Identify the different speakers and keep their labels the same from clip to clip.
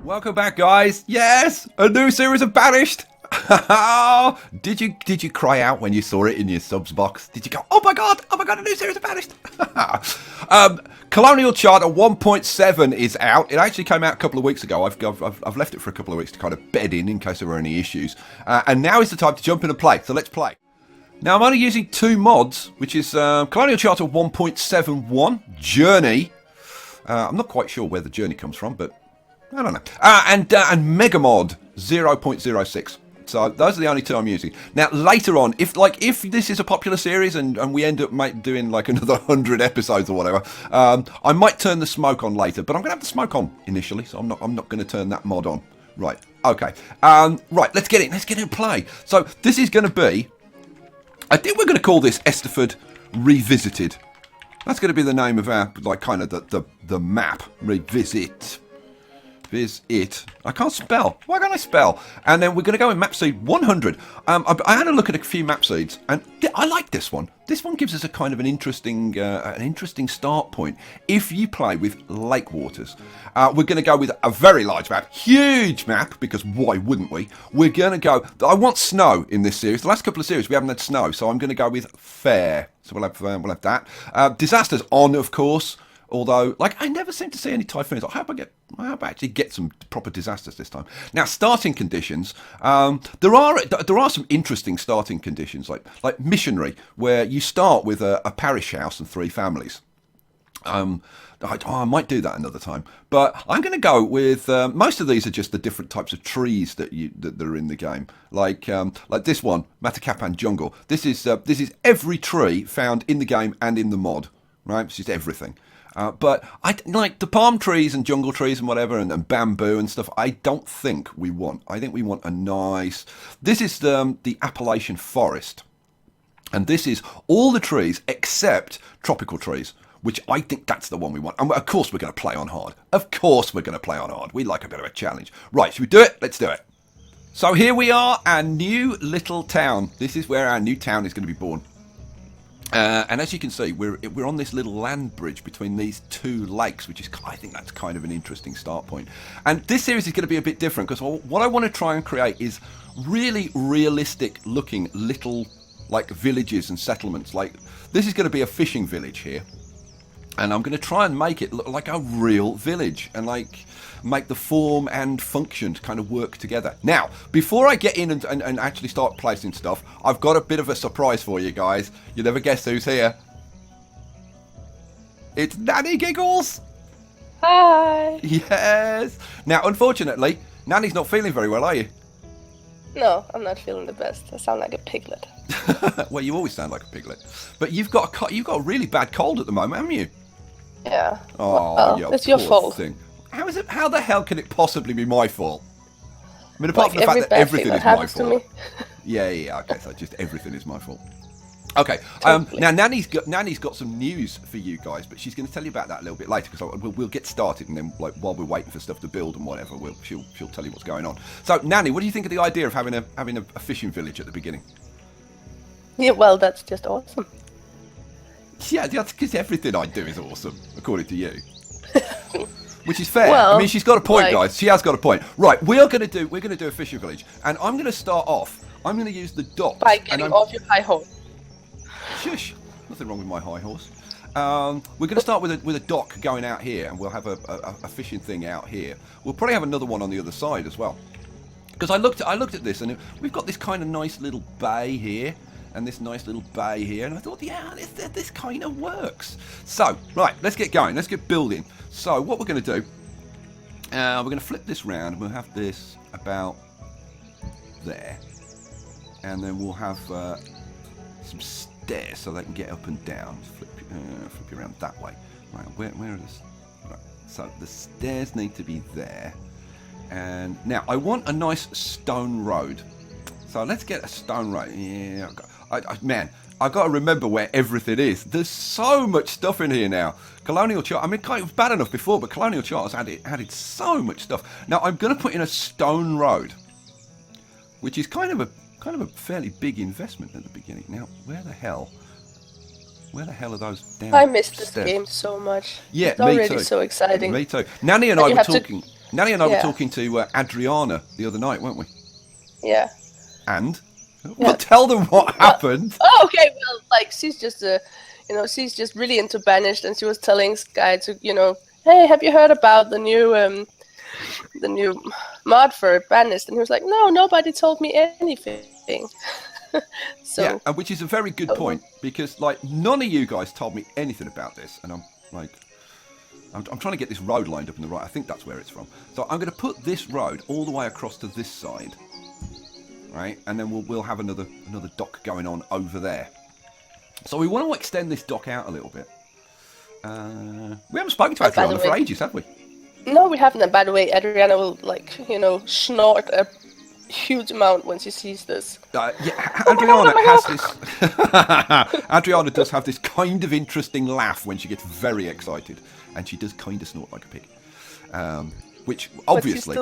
Speaker 1: Welcome back, guys. Yes, a new series of Banished. Did you cry out when you saw it in your subs box? Did you go, oh my god, a new series of Banished? Colonial Charter 1.7 is out. It actually came out a couple of weeks ago. I've left it for a couple of weeks to kind of bed in case there were any issues. And now is the time to jump in and play. So let's play. Now I'm only using two mods, which is Colonial Charter 1.71 Journey. I'm not quite sure where the journey comes from, but I don't know. And Megamod 0.06. So those are the only two I'm using. Now later on, if this is a popular series and we end up doing like another 100 episodes or whatever, I might turn the smoke on later. But I'm gonna have the smoke on initially, so I'm not gonna turn that mod on. Right. Okay. Right. Let's get in. Let's get in and play. So this is gonna be. I think we're gonna call this ESTERFORD Revisited. That's gonna be the name of our like kind of the map. Revisit. Visit. I can't spell. Why can't I spell? And then we're going to go in map seed 100. I had a look at a few map seeds, and I like this one. This one gives us a kind of an interesting start point. If you play with lake waters, we're going to go with a very large map, huge map, because why wouldn't we? We're going to go. I want snow in this series. The last couple of series we haven't had snow, so I'm going to go with fair. So we'll have that. Disasters on, of course. Although, like, I never seem to see any typhoons. I hope I actually get some proper disasters this time. Now, starting conditions. There are some interesting starting conditions, like missionary, where you start with a parish house and 3 families. I might do that another time, but I'm going to go with most of these are just the different types of trees that are in the game. Like this one, Matakapan Jungle. This is every tree found in the game and in the mod. Right, it's just everything. But I like the palm trees and jungle trees and whatever and bamboo and stuff. I don't think we want. I think we want a nice. This is the Appalachian forest, and this is all the trees except tropical trees, which I think that's the one we want. And of course we're going to play on hard. Of course we're going to play on hard. We like a bit of a challenge. Right? Should we do it? Let's do it. So here we are, our new little town. This is where our new town is going to be born. And as you can see, we're on this little land bridge between these 2 lakes, which is, I think that's kind of an interesting start point. And this series is going to be a bit different because what I want to try and create is really realistic looking little like villages and settlements. Like this is going to be a fishing village here, and I'm going to try and make it look like a real village and like make the form and function to kind of work together. Now, before I get in and actually start placing stuff, I've got a bit of a surprise for you guys. You'll never guess who's here. It's Nanny Giggles!
Speaker 2: Hi!
Speaker 1: Yes! Now, unfortunately, Nanny's not feeling very well, are you?
Speaker 2: No, I'm not feeling the best. I sound like a piglet.
Speaker 1: Well, you always sound like a piglet. But you've got a really bad cold at the moment, haven't you?
Speaker 2: Yeah.
Speaker 1: Oh,
Speaker 2: well, it's your fault.
Speaker 1: Thing. How the hell can it possibly be my fault? I mean, apart from the fact that everything is my fault. Yeah, okay, so just everything is my fault. Okay, totally. Now Nanny's got some news for you guys, but she's going to tell you about that a little bit later because we'll get started, and then like while we're waiting for stuff to build and whatever, she'll tell you what's going on. So Nanny, what do you think of the idea of having a fishing village at the beginning?
Speaker 2: Yeah, well, that's just awesome.
Speaker 1: Yeah, that's because everything I do is awesome, according to you. Which is fair.
Speaker 2: Well,
Speaker 1: I mean, she's got a point, guys. She has got a point. Right, we're gonna do a fishing village, and I'm gonna start off. I'm gonna use the docks
Speaker 2: by getting off your high horse.
Speaker 1: Shush! Nothing wrong with my high horse. We're gonna start with a dock going out here, and we'll have a fishing thing out here. We'll probably have another one on the other side as well. Because I looked at this, and we've got this kind of nice little bay here. And this nice little bay here, and I thought, yeah, this kind of works. So, right, let's get going. Let's get building. So, what we're going to do, we're going to flip this round, and we'll have this about there, and then we'll have some stairs so they can get up and down. Flip you around that way. Right, where are this? Right, so the stairs need to be there, and now I want a nice stone road. So let's get a stone road. Yeah, man, I've got to remember where everything is. There's so much stuff in here now. Colonial Charter, I mean, it was bad enough before, but Colonial Charter's added so much stuff. Now, I'm going to put in a stone road, which is kind of a fairly big investment at the beginning. Now, where the hell Where the hell are those damn
Speaker 2: I missed this
Speaker 1: stairs?
Speaker 2: game so much.
Speaker 1: Yeah,
Speaker 2: it's
Speaker 1: me
Speaker 2: already
Speaker 1: too.
Speaker 2: so exciting.
Speaker 1: Me too. Nanny and
Speaker 2: But
Speaker 1: I
Speaker 2: you
Speaker 1: were
Speaker 2: have to-
Speaker 1: talking. Nanny and I were
Speaker 2: Yeah.
Speaker 1: talking to Adriana the other night, weren't we?
Speaker 2: Yeah.
Speaker 1: And well, tell them what happened.
Speaker 2: Oh, okay. Well, like she's just she's just really into Banished, and she was telling Skye to, hey, have you heard about the new mod for Banished? And he was like, no, nobody told me anything. So
Speaker 1: Yeah, and which is a very good point, because like none of you guys told me anything about this, and I'm trying to get this road lined up in the right. I think that's where it's from. So I'm going to put this road all the way across to this side, right? And then we'll have another dock going on over there. So we want to extend this dock out a little bit. We haven't spoken to Adriana for ages, have we?
Speaker 2: No, we haven't. And by the way, Adriana will snort a huge amount when she sees this.
Speaker 1: Yeah, Adriana has this. Adriana does have this kind of interesting laugh when she gets very excited, and she does kind of snort like a pig. Which obviously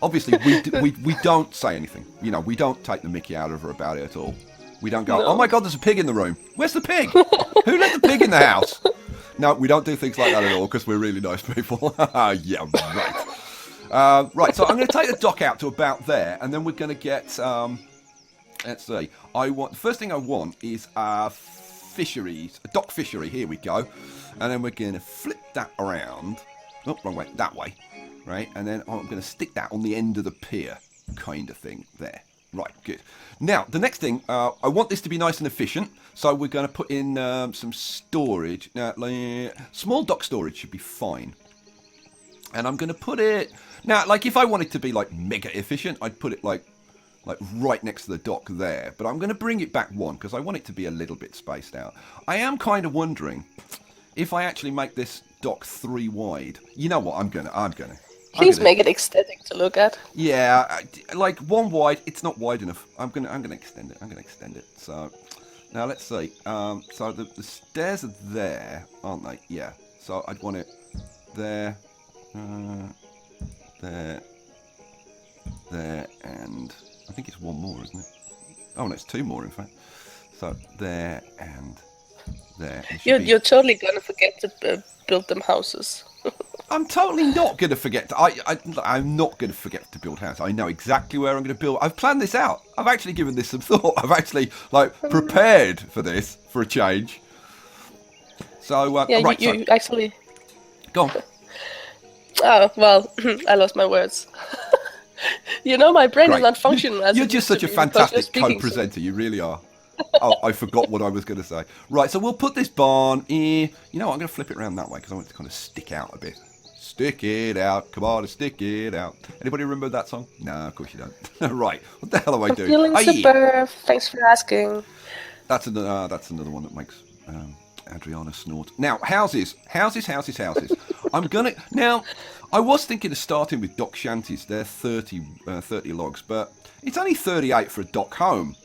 Speaker 1: we don't say anything. We don't take the mickey out of her about it at all. We don't go, oh my God, there's a pig in the room. Where's the pig? Who let the pig in the house? No, we don't do things like that at all because we're really nice people. Yeah, right. Right, so I'm going to take the dock out to about there, and then we're going to get, let's see, the first thing I want is fisheries, a dock fishery, here we go, and then we're going to flip that around, oh, wrong way, that way, right, and then I'm going to stick that on the end of the pier, kind of thing, there. Right, good. Now, the next thing, I want this to be nice and efficient, so we're going to put in some storage. Now, small dock storage should be fine. And I'm going to put it... Now, like, if I wanted to be, like, mega efficient, I'd put it, like right next to the dock there. But I'm going to bring it back one, because I want it to be a little bit spaced out. I am kind of wondering if I actually make this dock 3 wide. You know what? I'm gonna.
Speaker 2: Please make it aesthetic to look at.
Speaker 1: Yeah, like 1 wide, it's not wide enough. I'm gonna extend it. So now let's see. So the stairs are there, aren't they? Yeah. So I'd want it there, there, and I think it's 1 more, isn't it? Oh no, it's 2 more in fact. So there and there.
Speaker 2: You're totally gonna forget to build them houses.
Speaker 1: I'm totally not going to forget. I'm not going to forget to build houses. I know exactly where I'm going to build. I've planned this out. I've actually given this some thought. I've actually prepared for this for a change. So
Speaker 2: yeah,
Speaker 1: right,
Speaker 2: you actually.
Speaker 1: Go on.
Speaker 2: Oh well, I lost my words. My brain is not functioning as
Speaker 1: You're
Speaker 2: it
Speaker 1: just
Speaker 2: used
Speaker 1: such
Speaker 2: to
Speaker 1: a
Speaker 2: be because
Speaker 1: fantastic
Speaker 2: you're speaking,
Speaker 1: co-presenter. You really are. Oh, I forgot what I was going to say. Right, so we'll put this barn in. I'm going to flip it around that way because I want it to kind of stick out a bit. Stick it out, come on, stick it out. Anybody remember that song? No, of course you don't. Right, what the hell am I doing?
Speaker 2: Feeling super. Thanks for asking.
Speaker 1: That's another one that makes Adriana snort. Now, houses. I'm gonna now. I was thinking of starting with dock shanties. They're 30 logs, but it's only 38 for a dock home.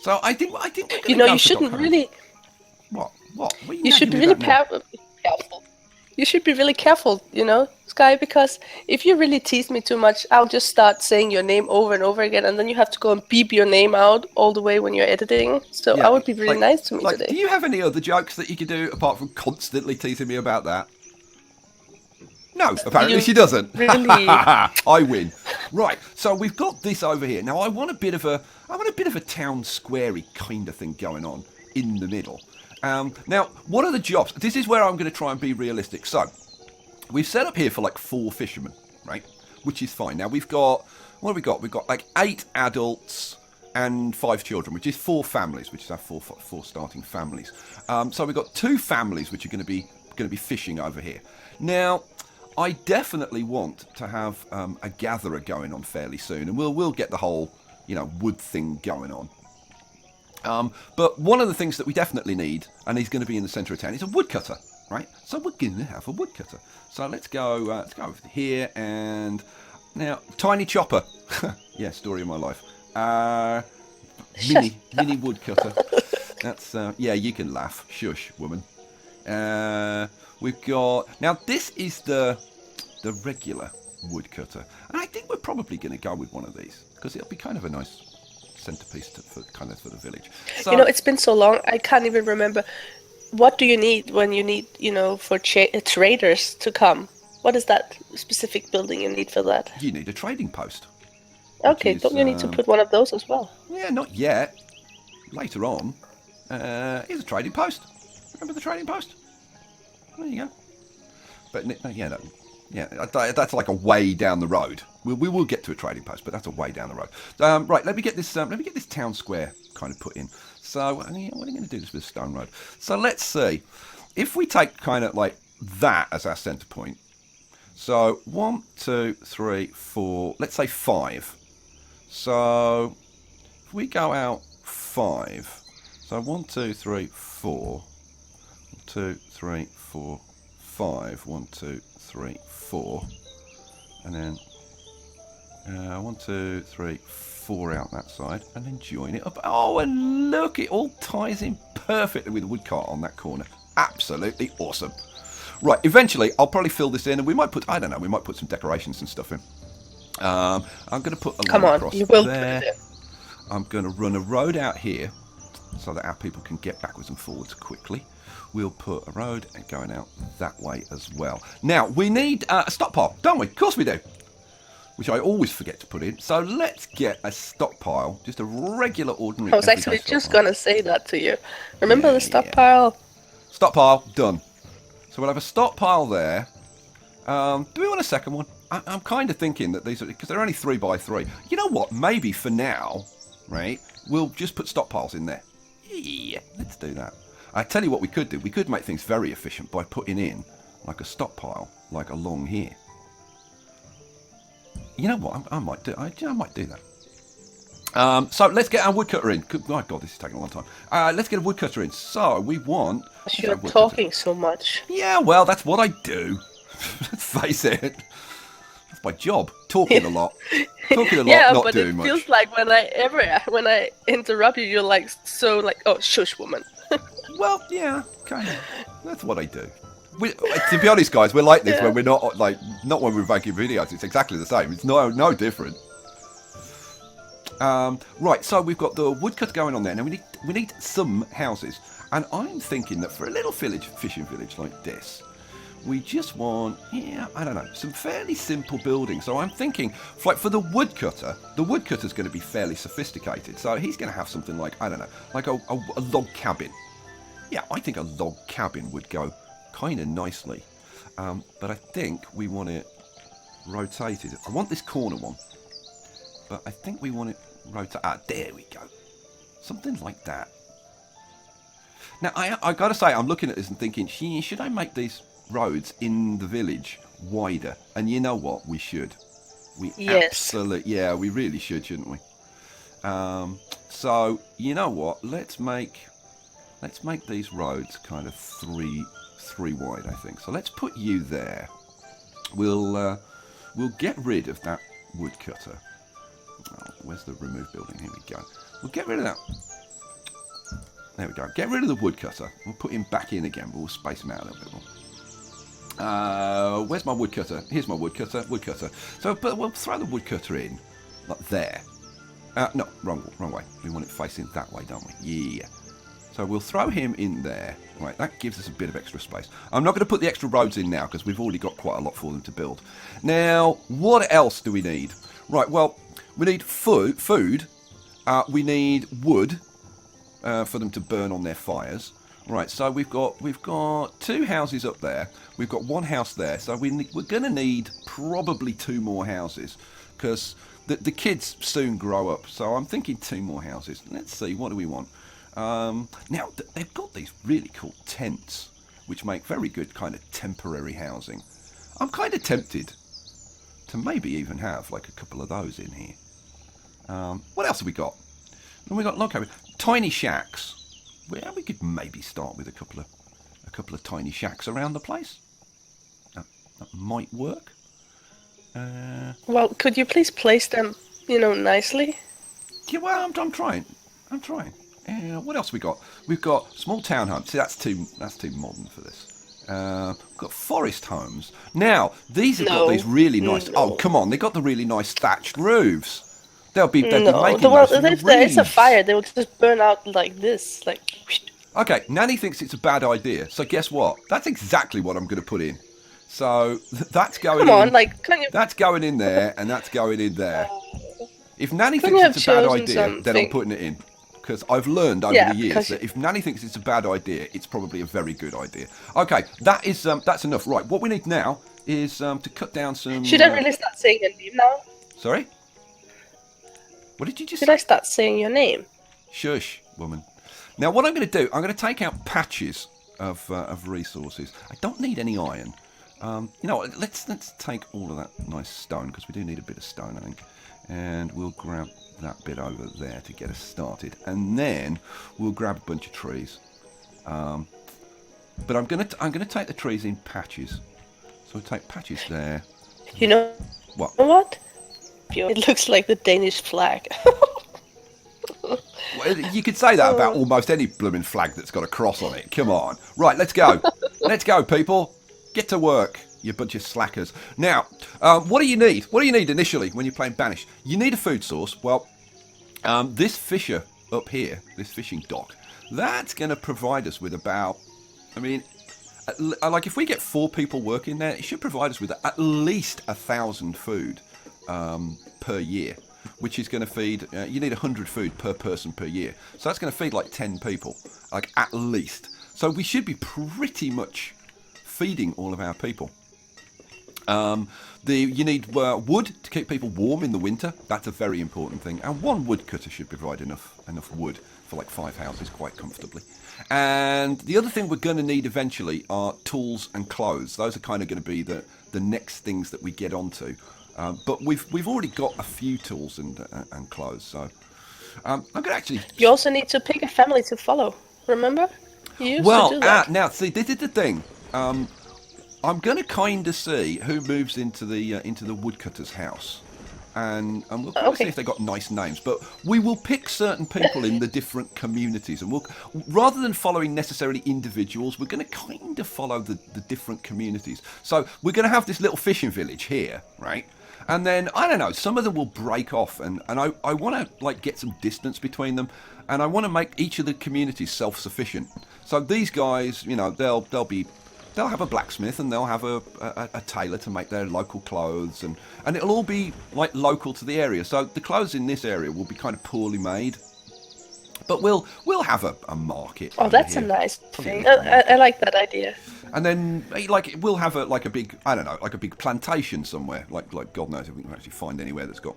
Speaker 1: So I think we're gonna go
Speaker 2: you
Speaker 1: for
Speaker 2: shouldn't
Speaker 1: dock
Speaker 2: really.
Speaker 1: What? What
Speaker 2: You should be really careful. You should be really careful, Skye, because if you really tease me too much, I'll just start saying your name over and over again, and then you have to go and beep your name out all the way when you're editing. So I would be really nice to me today.
Speaker 1: Do you have any other jokes that you could do apart from constantly teasing me about that? No, apparently she doesn't.
Speaker 2: Really?
Speaker 1: I win. Right, so we've got this over here. Now I want a bit of a town squarey kind of thing going on in the middle. Now, what are the jobs? This is where I'm going to try and be realistic. So, we've set up here for like 4 fishermen, right? Which is fine. Now, we've got, what have we got? We've got like 8 adults and 5 children, which is 4 families, which is our 4 starting families. So we've got 2 families which are going to be fishing over here. Now, I definitely want to have a gatherer going on fairly soon, and we'll get the whole, wood thing going on. But one of the things that we definitely need, and he's going to be in the centre of town, is a woodcutter, right? So we're going to have a woodcutter. So let's go over here, and now tiny chopper. Yeah, story of my life. Mini woodcutter. That's yeah, you can laugh. Shush, woman. We've got now. This is the regular woodcutter, and I think we're probably going to go with one of these because it'll be kind of a nice centerpiece for the village. So,
Speaker 2: it's been so long, I can't even remember. what do you need when you need, for traders to come? What is that specific building you need for that?
Speaker 1: You need a trading post.
Speaker 2: Okay, don't you need to put one of those as well?
Speaker 1: Yeah, not yet. Later on. Here's a trading post. Remember the trading post? There you go. But that's like a way down the road. We will get to a trading post, but that's a way down the road. Right, let me get this town square kind of put in. So, what are you going to do this with a stone road? So let's see. If we take kind of like that as our centre point. So 1, 2, 3, 4. Let's say 5. So if we go out 5. So 1, 2, 3, 4. 1, 2, 3, 4, 5. 1, 2, 3, 4. And then 1, 2, 3, 4 out that side, and then join it up. Oh, and look, it all ties in perfectly with the woodcart on that corner. Absolutely awesome. Right, eventually I'll probably fill this in, and we might put some decorations and stuff in. I'm going to put a line across there. I'm going to run a road out here so that our people can get backwards and forwards quickly. We'll put a road going out that way as well. Now, we need a stockpile, don't we? Of course we do. Which I always forget to put in. So let's get a stockpile, just a regular, ordinary.
Speaker 2: I was actually just going to say that to you. Remember the stockpile?
Speaker 1: Yeah. Stockpile, done. So we'll have a stockpile there. Do we want a second one? I'm kind of thinking that these are, because they're only 3 by 3. You know what? Maybe for now, right, we'll just put stockpiles in there. Yeah, let's do that. I tell you what we could do. We could make things very efficient by putting in like a stockpile, like along here. You know what? I might do that. So let's get our woodcutter in. My God, this is taking a long time. Let's get a woodcutter in. So we want.
Speaker 2: You're talking so much.
Speaker 1: Yeah, well, that's what I do. Let's face it. That's my job. Talking a lot. Talking a lot, not doing much.
Speaker 2: Yeah, but it feels like when I interrupt you, you're like so like, oh, shush, woman.
Speaker 1: Well, yeah, kind of. That's what I do. To be honest, guys, we're like this when we're not when we're making videos. It's exactly the same. It's no different. Right, so we've got the woodcut going on there. Now we need some houses, and I'm thinking that for a little fishing village like this, we just want I don't know, some fairly simple buildings. So I'm thinking, like for the woodcutter's going to be fairly sophisticated. So he's going to have something like, I don't know, like a log cabin. Yeah, I think a log cabin would go kind of nicely, but I think we want it rotated. I want this corner one, but I think we want it rotated. There we go, something like that. Now I gotta say, I'm looking at this and thinking, should I make these roads in the village wider? And you know what, we should. We absolutely, we really should, shouldn't we? So you know what, let's make these roads kind of three wide, I think. So let's put you there. We'll get rid of that woodcutter. Oh, where's the remove building? Here we go. We'll get rid of that. There we go. Get rid of the woodcutter. We'll put him back in again, but we'll space him out a little bit more. Where's my woodcutter? Here's my woodcutter. So we'll throw the woodcutter in, like there. No, wrong way. We want it facing that way, don't we? Yeah. So we'll throw him in there. Right, that gives us a bit of extra space. I'm not going to put the extra roads in now because we've already got quite a lot for them to build. Now, what else do we need? Right, well, we need food. We need wood for them to burn on their fires. Right, so we've got 2 houses up there. We've got 1 house there. So we're going to need probably 2 more houses because the kids soon grow up. So I'm thinking 2 more houses. Let's see, what do we want? Now, they've got these really cool tents, which make very good kind of temporary housing. I'm kind of tempted to maybe even have like a couple of those in here. What else have we got? And we got tiny shacks. Well, we could maybe start with a couple of tiny shacks around the place. That might work.
Speaker 2: Well, could you please place them, nicely?
Speaker 1: Yeah, well, I'm trying. What else we got? We've got small townhomes. See, that's too modern for this. We've got forest homes. Now, these have got these really nice. Oh, come on! They got the really nice thatched roofs. They'll be making those
Speaker 2: if there is a fire, they will just burn out like this. Like.
Speaker 1: Okay, Nanny thinks it's a bad idea. So guess what? That's exactly what I'm going to put in. So that's going in.
Speaker 2: Come on, like, can you...
Speaker 1: That's going in there, and that's going in there. If Nanny
Speaker 2: Couldn't
Speaker 1: thinks
Speaker 2: you
Speaker 1: it's a
Speaker 2: have
Speaker 1: bad
Speaker 2: chosen
Speaker 1: idea, then I'm
Speaker 2: something?
Speaker 1: putting it in. Because I've learned over
Speaker 2: Yeah,
Speaker 1: the years
Speaker 2: because
Speaker 1: that if Nanny thinks it's a bad idea, it's probably a very good idea. Okay, that's enough. Right, what we need now is to cut down some...
Speaker 2: Should I really start saying your name now?
Speaker 1: Sorry? What did you just
Speaker 2: Should
Speaker 1: say?
Speaker 2: I start saying your name?
Speaker 1: Shush, woman. Now, what I'm going to do, I'm going to take out patches of resources. I don't need any iron. You know what, let's take all of that nice stone, because we do need a bit of stone, I think. And we'll grab that bit over there to get us started. And then we'll grab a bunch of trees. But I'm gonna take the trees in patches. So we'll take patches there.
Speaker 2: You know what? It looks like the Danish flag.
Speaker 1: Well, you could say that about almost any blooming flag that's got a cross on it. Come on. Right, let's go. Let's go, people. Get to work, you bunch of slackers. Now, what do you need? What do you need initially when you're playing Banished? You need a food source. Well, this fisher up here, this fishing dock, that's going to provide us with about, I mean, like if we get 4 people working there, it should provide us with at least 1,000 food per year, which is going to feed, you need 100 food per person per year. So that's going to feed like 10 people, like at least. So we should be pretty much feeding all of our people. You need wood to keep people warm in the winter. That's a very important thing. And 1 woodcutter should provide enough wood for like 5 houses quite comfortably. And the other thing we're going to need eventually are tools and clothes. Those are kind of going to be the next things that we get onto. But we've already got a few tools and clothes. So I'm going to actually...
Speaker 2: You also need to pick a family to follow. Remember? You used to do that.
Speaker 1: Now see, this is the thing. I'm going to kind of see who moves into the woodcutter's house, and we'll kind of see if they got nice names. But we will pick certain people in the different communities, and we'll, rather than following necessarily individuals, we're going to kind of follow the different communities. So we're going to have this little fishing village here, right? And then I don't know, some of them will break off, and I want to like get some distance between them, and I want to make each of the communities self-sufficient. So these guys, you know, they'll have a blacksmith, and they'll have a tailor to make their local clothes, and it'll all be like local to the area. So the clothes in this area will be kind of poorly made, but we'll have a market.
Speaker 2: Oh, that's
Speaker 1: here.
Speaker 2: a nice thing. I like that idea.
Speaker 1: And then like we'll have a big, I don't know, like a big plantation somewhere. Like God knows if we can actually find anywhere that's got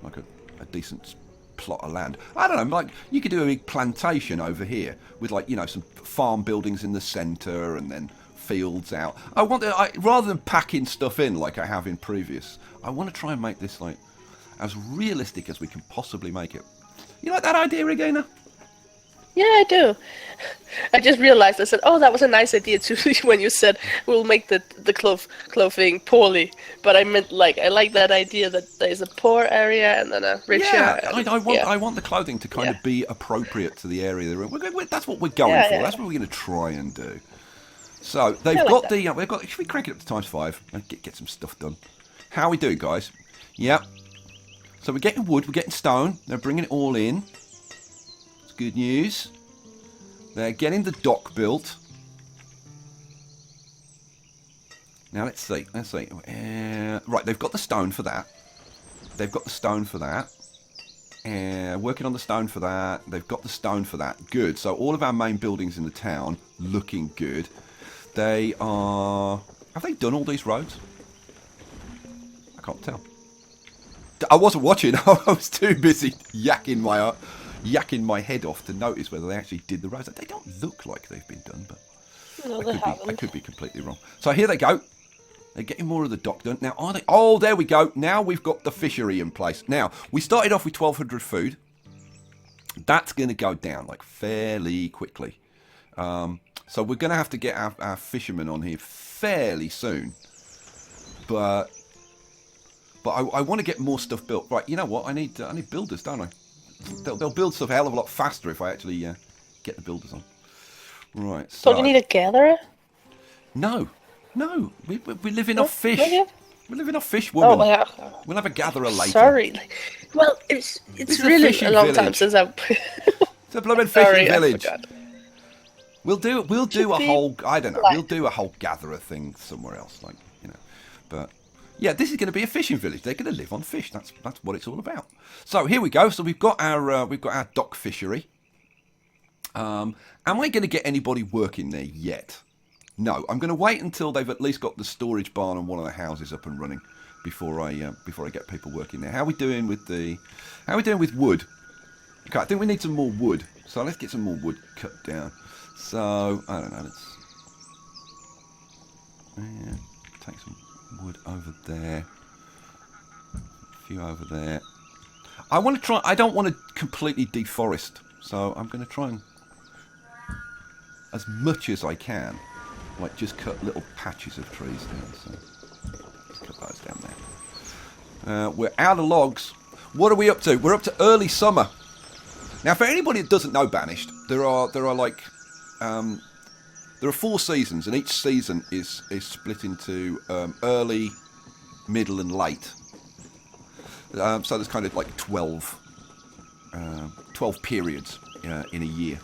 Speaker 1: like a decent plot of land. I don't know, like you could do a big plantation over here with like, you know, some farm buildings in the centre, and then fields out. Rather than packing stuff in like I have in previous, I want to try and make this like as realistic as we can possibly make it. You like that idea, Regina?
Speaker 2: Yeah, I do. I just realized, I said, oh, that was a nice idea too when you said we'll make the clothing poorly. But I meant like, I like that idea that there's a poor area and then a richer area.
Speaker 1: I want the clothing to kind of be appropriate to the area they're in. That's what we're going for. That's what we're going to try and do. So they've got should we crank it up to ×5 and get some stuff done? How are we doing, guys? Yep. So we're getting wood, we're getting stone. They're bringing it all in. It's good news. They're getting the dock built. Now let's see. Right, they've got the stone for that. Working on the stone for that. They've got the stone for that. Good. So all of our main buildings in the town looking good. They are... Have they done all these roads? I can't tell. I wasn't watching. I was too busy yakking my head off to notice whether they actually did the roads. They don't look like they've been done, but
Speaker 2: No,
Speaker 1: I could be completely wrong. So here they go. They're getting more of the dock done. Now, are they... Oh, there we go. Now we've got the fishery in place. Now, we started off with 1,200 food. That's going to go down, like, fairly quickly. So we're going to have to get our fishermen on here fairly soon. But I want to get more stuff built. Right, you know what? I need builders, don't I? They'll build stuff a hell of a lot faster if I actually get the builders on. Right. So
Speaker 2: don't you need a gatherer?
Speaker 1: No. We live in off fish. We live in off fish,
Speaker 2: Oh,
Speaker 1: woman.
Speaker 2: yeah.
Speaker 1: We'll have a gatherer later.
Speaker 2: Sorry. Well, it's
Speaker 1: It's a
Speaker 2: really
Speaker 1: fishing
Speaker 2: a long time
Speaker 1: village.
Speaker 2: since I've...
Speaker 1: It's a blooming fishing
Speaker 2: Sorry,
Speaker 1: village.
Speaker 2: I forgot.
Speaker 1: We'll do a whole, I don't know, we'll do a whole gatherer thing somewhere else, like, you know. But yeah, this is going to be a fishing village. They're going to live on fish. That's what it's all about. So here we go. So we've got our dock fishery. Am I going to get anybody working there yet? No, I'm going to wait until they've at least got the storage barn and one of the houses up and running before I get people working there. How are we doing with wood? Okay, I think we need some more wood. So let's get some more wood cut down. So I don't know. Let's take some wood over there. A few over there. I want to try. I don't want to completely deforest, so I'm going to try and, as much as I can, like just cut little patches of trees down. So let's cut those down there. We're out of logs. What are we up to? We're up to early summer. Now, for anybody that doesn't know Banished, there are 4 seasons, and each season is split into early, middle, and late. So there's kind of like 12 periods in a year.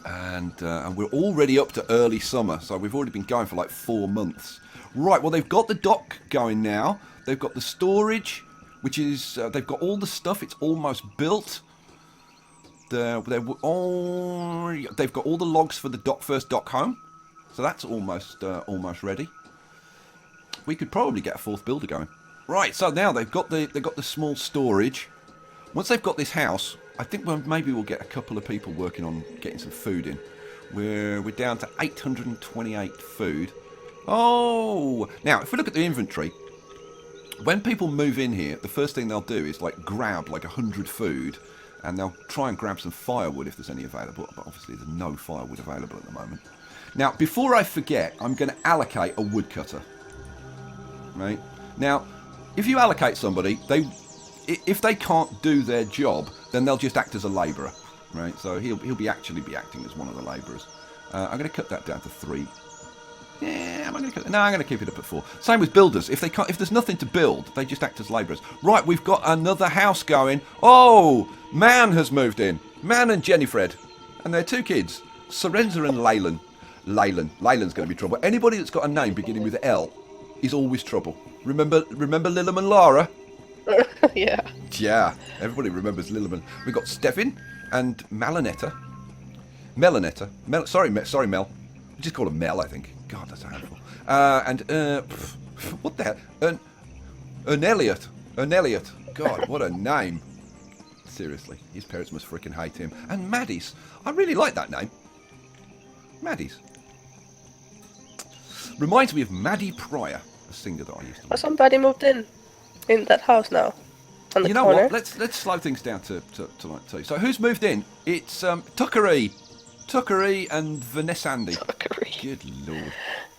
Speaker 1: And we're already up to early summer, so we've already been going for like 4 months. Right, well, they've got the dock going now. They've got the storage, which is, they've got all the stuff. It's almost built. They've got all the logs for the first dock home. So that's almost ready. We could probably get a 4th builder going. Right, so now they've got the small storage. Once they've got this house, I think maybe we'll get a couple of people working on getting some food in. We're down to 828 food. Oh, now if we look at the inventory, when people move in here, the first thing they'll do is like grab like 100 food, and they'll try and grab some firewood if there's any available. But obviously there's no firewood available at the moment. Now, before I forget, I'm going to allocate a woodcutter. Right now, if you allocate somebody, if they can't do their job, then they'll just act as a labourer, right? So he'll actually be acting as one of the labourers. I'm going to cut that down to 3. Yeah, I'm going to keep it up at 4. Same with builders. If there's nothing to build, they just act as labourers. Right, we've got another house going. Oh, Man has moved in. Man and Jennyfred, and their 2 kids, Sorenza and Leyland. Leyland's going to be trouble. Anybody that's got a name beginning with L is always trouble. Remember Lillam and Lara?
Speaker 2: Yeah.
Speaker 1: Yeah, everybody remembers Lillam. We've got Stefan and Melanetta. Sorry, Mel. Just call her Mel, I think. God, that's a handful. What the hell? Elliot. God, what a name. Seriously, his parents must freaking hate him. And Maddie's. I really like that name. Maddie's. Reminds me of Maddie Pryor, a singer that I used to like.
Speaker 2: Somebody moved in that house now. On the
Speaker 1: know
Speaker 2: corner.
Speaker 1: what? Let's slow things down to like 2. So who's moved in? It's Tuckery and Vanessa Andy.
Speaker 2: Tuckery.
Speaker 1: Good lord,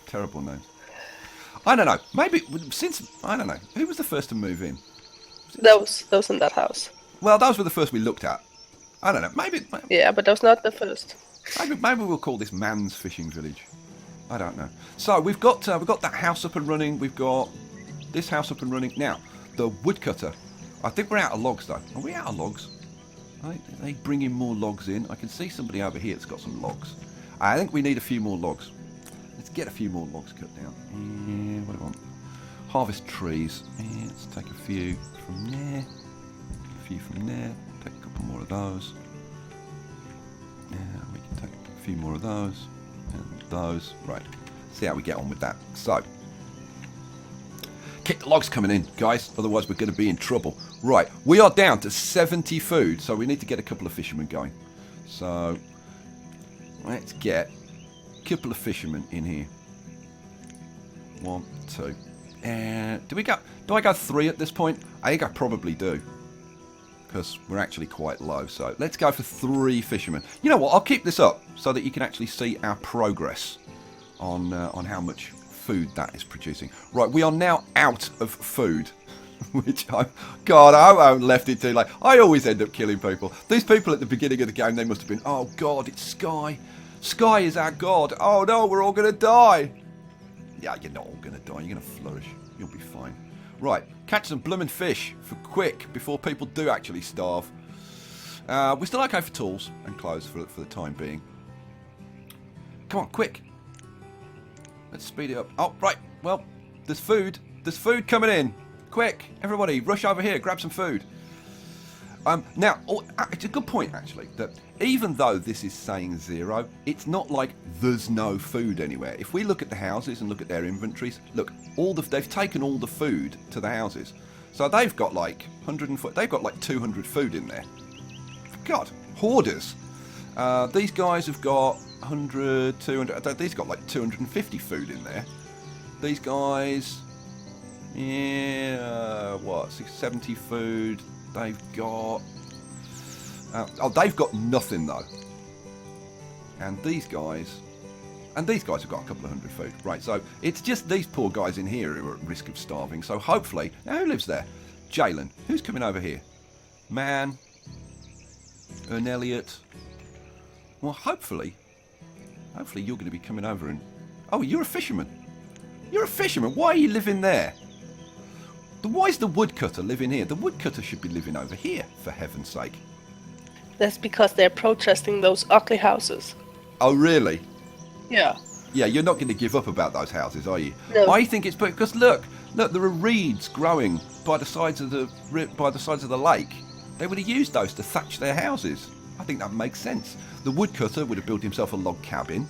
Speaker 1: terrible names. I don't know. Maybe I don't know. Who was the first to move in?
Speaker 2: Those in that house.
Speaker 1: Well, those were the first we looked at. I don't know. Maybe.
Speaker 2: Yeah, but that was not the first.
Speaker 1: Maybe we'll call this Man's Fishing Village. I don't know. So we've got that house up and running. We've got this house up and running. Now, the woodcutter. I think we're out of logs, though. Are we out of logs? Are they bringing more logs in? I can see somebody over here that's got some logs. I think we need a few more logs. Let's get a few more logs cut down. What do I want? Harvest trees. Let's take a few from there. A few from there. Take a couple more of those. We can take a few more of those. And those. Right. See how we get on with that. So, keep the logs coming in, guys. Otherwise, we're going to be in trouble. Right. We are down to 70 food. So, we need to get a couple of fishermen going. So, let's get a couple of fishermen in here. 1, 2. And do I go 3 at this point? I think I probably do. Because we're actually quite low. So let's go for 3 fishermen. You know what? I'll keep this up so that you can actually see our progress on how much food that is producing. Right, we are now out of food. Which I haven't left it too late. I always end up killing people. These people at the beginning of the game, they must have been, oh God, it's Skye. Skye is our god. Oh no, we're all going to die. Yeah, you're not all going to die. You're going to flourish. You'll be fine. Right, catch some blooming fish for quick before people do actually starve. We're still okay for tools and clothes for the time being. Come on, quick. Let's speed it up. Oh, right. Well, there's food. There's food coming in. Quick, everybody, rush over here. Grab some food. Now, it's a good point, actually, that even though this is saying 0, it's not like there's no food anywhere. If we look at the houses and look at their inventories, look, they've taken all the food to the houses. So they've got like 100, they've got like 200 food in there. God, hoarders. These guys have got 100, 200, these got like 250 food in there. These guys, yeah, what, 70 food. They've got... they've got nothing, though. And these guys... And these guys have got a couple of hundred food. Right, so it's just these poor guys in here who are at risk of starving. So hopefully... Now, who lives there? Jalen. Who's coming over here? Man. Ern Elliott. Well, hopefully you're going to be coming over and... Oh, you're a fisherman. You're a fisherman. Why are you living there? Why is the woodcutter living here? The woodcutter should be living over here, for heaven's sake.
Speaker 2: That's because they're protesting those ugly houses.
Speaker 1: Oh, really?
Speaker 2: Yeah.
Speaker 1: Yeah, you're not going to give up about those houses, are you?
Speaker 2: No.
Speaker 1: I think it's because look, there are reeds growing by the sides of the lake. They would have used those to thatch their houses. I think that makes sense. The woodcutter would have built himself a log cabin.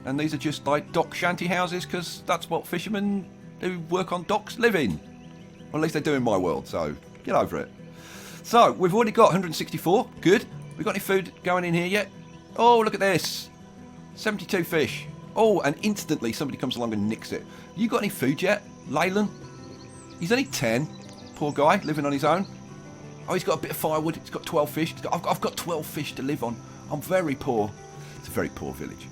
Speaker 1: And these are just like dock shanty houses because that's what fishermen who work on docks live in. Or at least they do in my world, so get over it. So, we've already got 164. Good. We got any food going in here yet? Oh, look at this. 72 fish. Oh, and instantly somebody comes along and nicks it. You got any food yet, Leyland? He's only 10. Poor guy, living on his own. Oh, he's got a bit of firewood. He's got 12 fish. I've got 12 fish to live on. I'm very poor. It's a very poor village.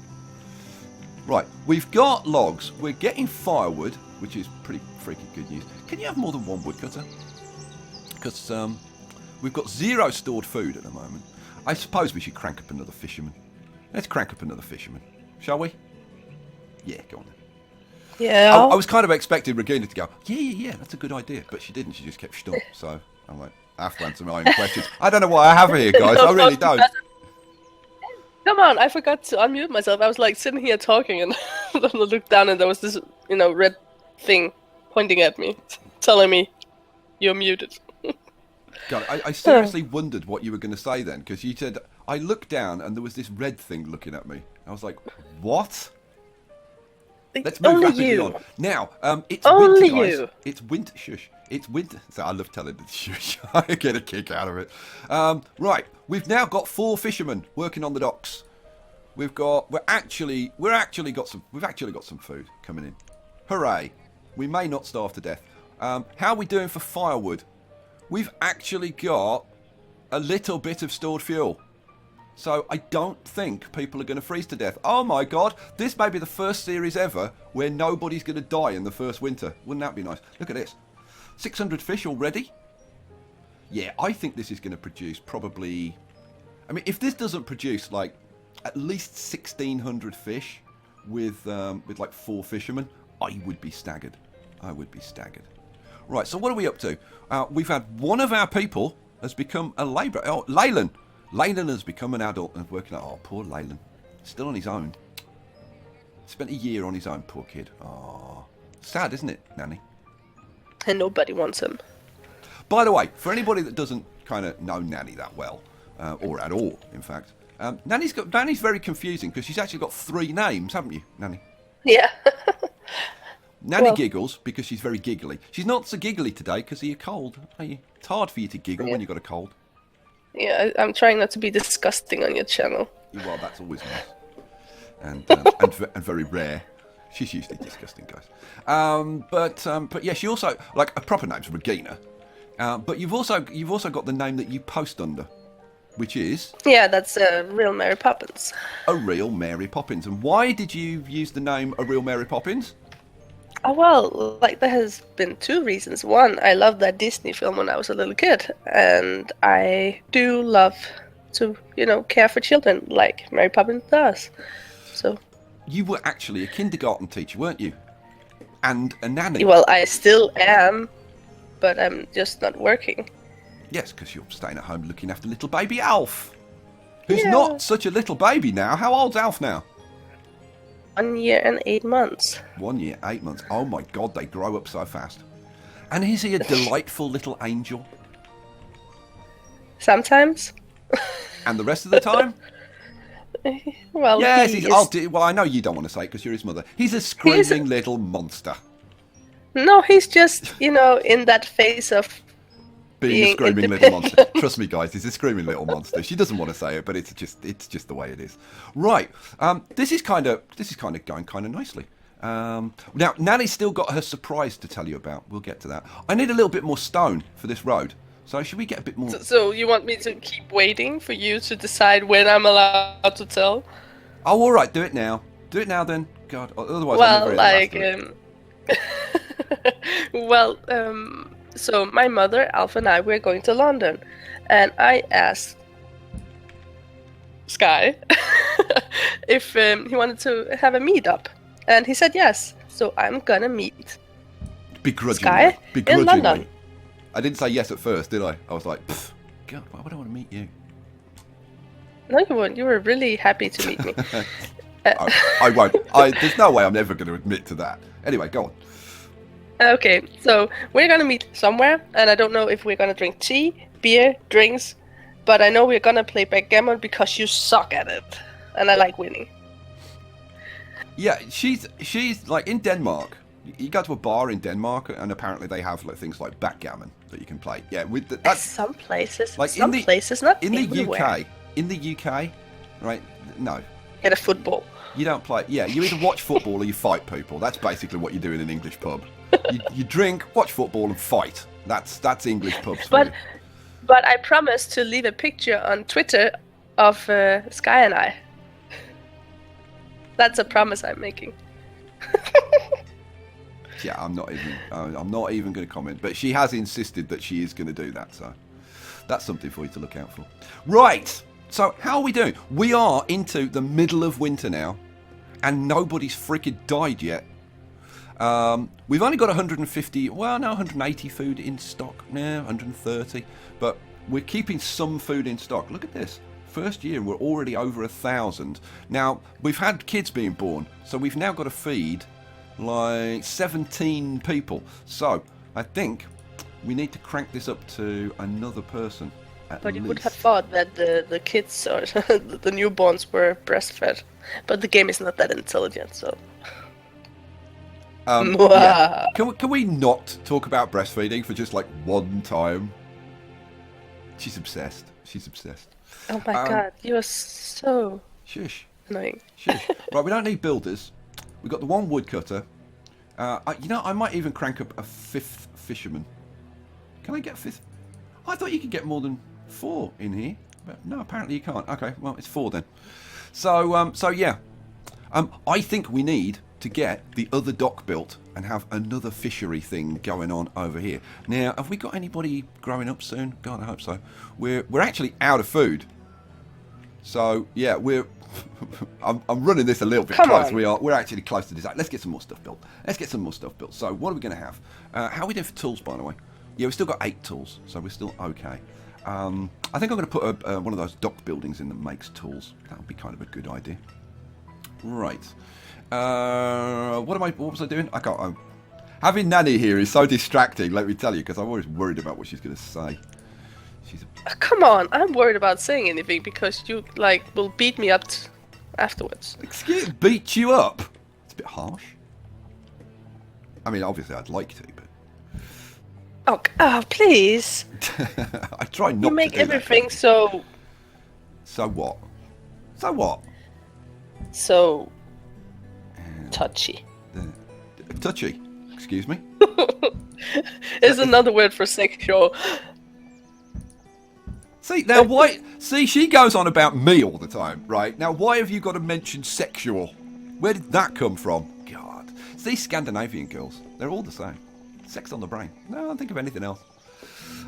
Speaker 1: Right, we've got logs. We're getting firewood, which is pretty freaking good news. Can you have more than one woodcutter? Because we've got 0 stored food at the moment. I suppose we should crank up another fisherman. Let's crank up another fisherman, shall we? Yeah, go on then.
Speaker 2: Yeah.
Speaker 1: I was kind of expecting Regina to go, yeah, that's a good idea. But she didn't. She just kept stum. So I'm like, I have to answer my own questions. I don't know why I have her here, guys. I really don't.
Speaker 2: Come on, I forgot to unmute myself. I was like sitting here talking and then I looked down and there was this, red thing pointing at me, telling me, you're muted.
Speaker 1: God, I seriously wondered what you were going to say then, because you said, I looked down and there was this red thing looking at me. I was like, what? Let's move rapidly on. Now, it's
Speaker 2: only
Speaker 1: winter, guys.
Speaker 2: you.
Speaker 1: It's winter. Shush. It's winter. So I love telling the shush. I get a kick out of it. Right, we've now got 4 fishermen working on the docks. We've actually got some food coming in. Hooray! We may not starve to death. How are we doing for firewood? We've actually got a little bit of stored fuel. So I don't think people are going to freeze to death. Oh my god, this may be the first series ever where nobody's going to die in the first winter. Wouldn't that be nice? Look at this. 600 fish already? Yeah, I think this is going to produce probably... I mean, if this doesn't produce like at least 1,600 fish with like 4 fishermen, I would be staggered. I would be staggered. Right, so what are we up to? We've had one of our people has become a labourer. Oh, Leyland. Leyland has become an adult and working out. Oh, poor Leyland. Still on his own. Spent a year on his own, poor kid. Oh, sad, isn't it, Nanny?
Speaker 2: And nobody wants him.
Speaker 1: By the way, for anybody that doesn't kind of know Nanny that well, or at all, in fact, Nanny's very confusing because she's actually got 3 names, haven't you, Nanny?
Speaker 2: Yeah.
Speaker 1: Nanny Giggles because she's very giggly. She's not so giggly today because you're cold. It's hard for you to giggle when you've got a cold.
Speaker 2: Yeah, I'm trying not to be disgusting on your channel.
Speaker 1: Well, that's always nice. And very rare. She's usually disgusting, guys. But yeah, she also, like, a proper name's Regina. But you've also got the name that you post under, which is...
Speaker 2: Yeah, that's Real Mary Poppins.
Speaker 1: A Real Mary Poppins. And why did you use the name A Real Mary Poppins?
Speaker 2: Oh, well, like, there has been 2 reasons. One, I loved that Disney film when I was a little kid, and I do love to, care for children, like Mary Poppins does. So...
Speaker 1: You were actually a kindergarten teacher, weren't you? And a nanny.
Speaker 2: Well, I still am, but I'm just not working.
Speaker 1: Yes, because you're staying at home looking after little baby Alf, who's
Speaker 2: Yeah.
Speaker 1: not such a little baby now. How old's Alf now?
Speaker 2: 1 year and 8 months.
Speaker 1: 1 year, 8 months. Oh my God, they grow up so fast. And is he a delightful little angel?
Speaker 2: Sometimes.
Speaker 1: And the rest of the time?
Speaker 2: Well,
Speaker 1: Yes,
Speaker 2: he
Speaker 1: well, I know you don't want to say it because you're his mother. He's a screaming little monster.
Speaker 2: No, he's just, in that phase of
Speaker 1: Being a screaming little monster. Trust me, guys, he's a screaming little monster. She doesn't want to say it, but it's just the way it is. Right. This is kind of going kind of nicely. Now, Nanny's still got her surprise to tell you about. We'll get to that. I need a little bit more stone for this road. So should we get a bit more...
Speaker 2: So you want me to keep waiting for you to decide when I'm allowed to tell?
Speaker 1: Oh, all right. Do it now. Do it now, then. God. Otherwise,
Speaker 2: Well,
Speaker 1: I'll
Speaker 2: like...
Speaker 1: never
Speaker 2: So my mother, Alf, and I, we're going to London. And I asked Skye if he wanted to have a meetup. And he said yes. So I'm gonna meet
Speaker 1: Begrudgingly.
Speaker 2: Skye in London.
Speaker 1: I didn't say yes at first, did I? I was like, God, why would I want to meet you?
Speaker 2: No, you weren't. You were really happy to meet me.
Speaker 1: I won't. There's no way I'm ever going to admit to that. Anyway, go on.
Speaker 2: Okay, so we're gonna meet somewhere, and I don't know if we're gonna drink tea, beer, drinks, but I know we're gonna play backgammon because you suck at it, and I like winning.
Speaker 1: Yeah, she's like in Denmark. You go to a bar in Denmark, and apparently they have things like backgammon that you can play. Yeah, that's
Speaker 2: some places,
Speaker 1: like
Speaker 2: some places, not
Speaker 1: in the
Speaker 2: everywhere.
Speaker 1: UK. In the UK, right? No,
Speaker 2: Get a football.
Speaker 1: you don't play. Yeah, you either watch football or you fight people. That's basically what you do in an English pub. You drink, watch football, and fight. That's English pubs for you.
Speaker 2: But I promised to leave a picture on Twitter of Skye and I. That's a promise I'm making.
Speaker 1: Yeah, I'm not even going to comment. But she has insisted that she is going to do that. So that's something for you to look out for. Right. So how are we doing? We are into the middle of winter now, and nobody's freaking died yet. We've only got 180 food in stock now, 130, but we're keeping some food in stock. Look at this. First year, we're already over 1,000. Now, we've had kids being born, so we've now got to feed like 17 people. So, I think we need to crank this up to another person.
Speaker 2: But you would have thought that the kids or the newborns were breastfed. But the game is not that intelligent, so...
Speaker 1: Yeah. Can we not talk about breastfeeding for just like one time? She's obsessed.
Speaker 2: Oh my god, you are so
Speaker 1: Shush.
Speaker 2: annoying.
Speaker 1: Shush. Right, we don't need builders. We've got the one woodcutter. I might even crank up a 5th fisherman. Can I get a 5th? I thought you could get more than 4 in here. But no, apparently you can't. Okay, well, it's 4 then. So yeah. I think we need to get the other dock built and have another fishery thing going on over here. Now, have we got anybody growing up soon? God, I hope so. We're actually out of food. So yeah, I'm running this a little bit close. We're actually close to design. Let's get some more stuff built. So what are we going to have? How are we doing for tools, by the way? Yeah, we've still got 8 tools, so we're still okay. I think I'm going to put one of those dock buildings in that makes tools. That would be kind of a good idea. Right. What was I doing? I can't. Having Nanny here is so distracting, let me tell you, because I'm always worried about what she's going to say.
Speaker 2: Come on, I'm worried about saying anything because you will beat me up afterwards.
Speaker 1: Beat you up? It's a bit harsh. I mean, obviously I'd like to, but...
Speaker 2: Oh, please.
Speaker 1: I try not to do that.
Speaker 2: You make everything so...
Speaker 1: So what?
Speaker 2: So... touchy.
Speaker 1: Touchy? Excuse me?
Speaker 2: It's another word for sexual.
Speaker 1: See, now why... See, she goes on about me all the time, right? Now, why have you got to mention sexual? Where did that come from? God. It's these Scandinavian girls. They're all the same. Sex on the brain. No, I don't think of anything else.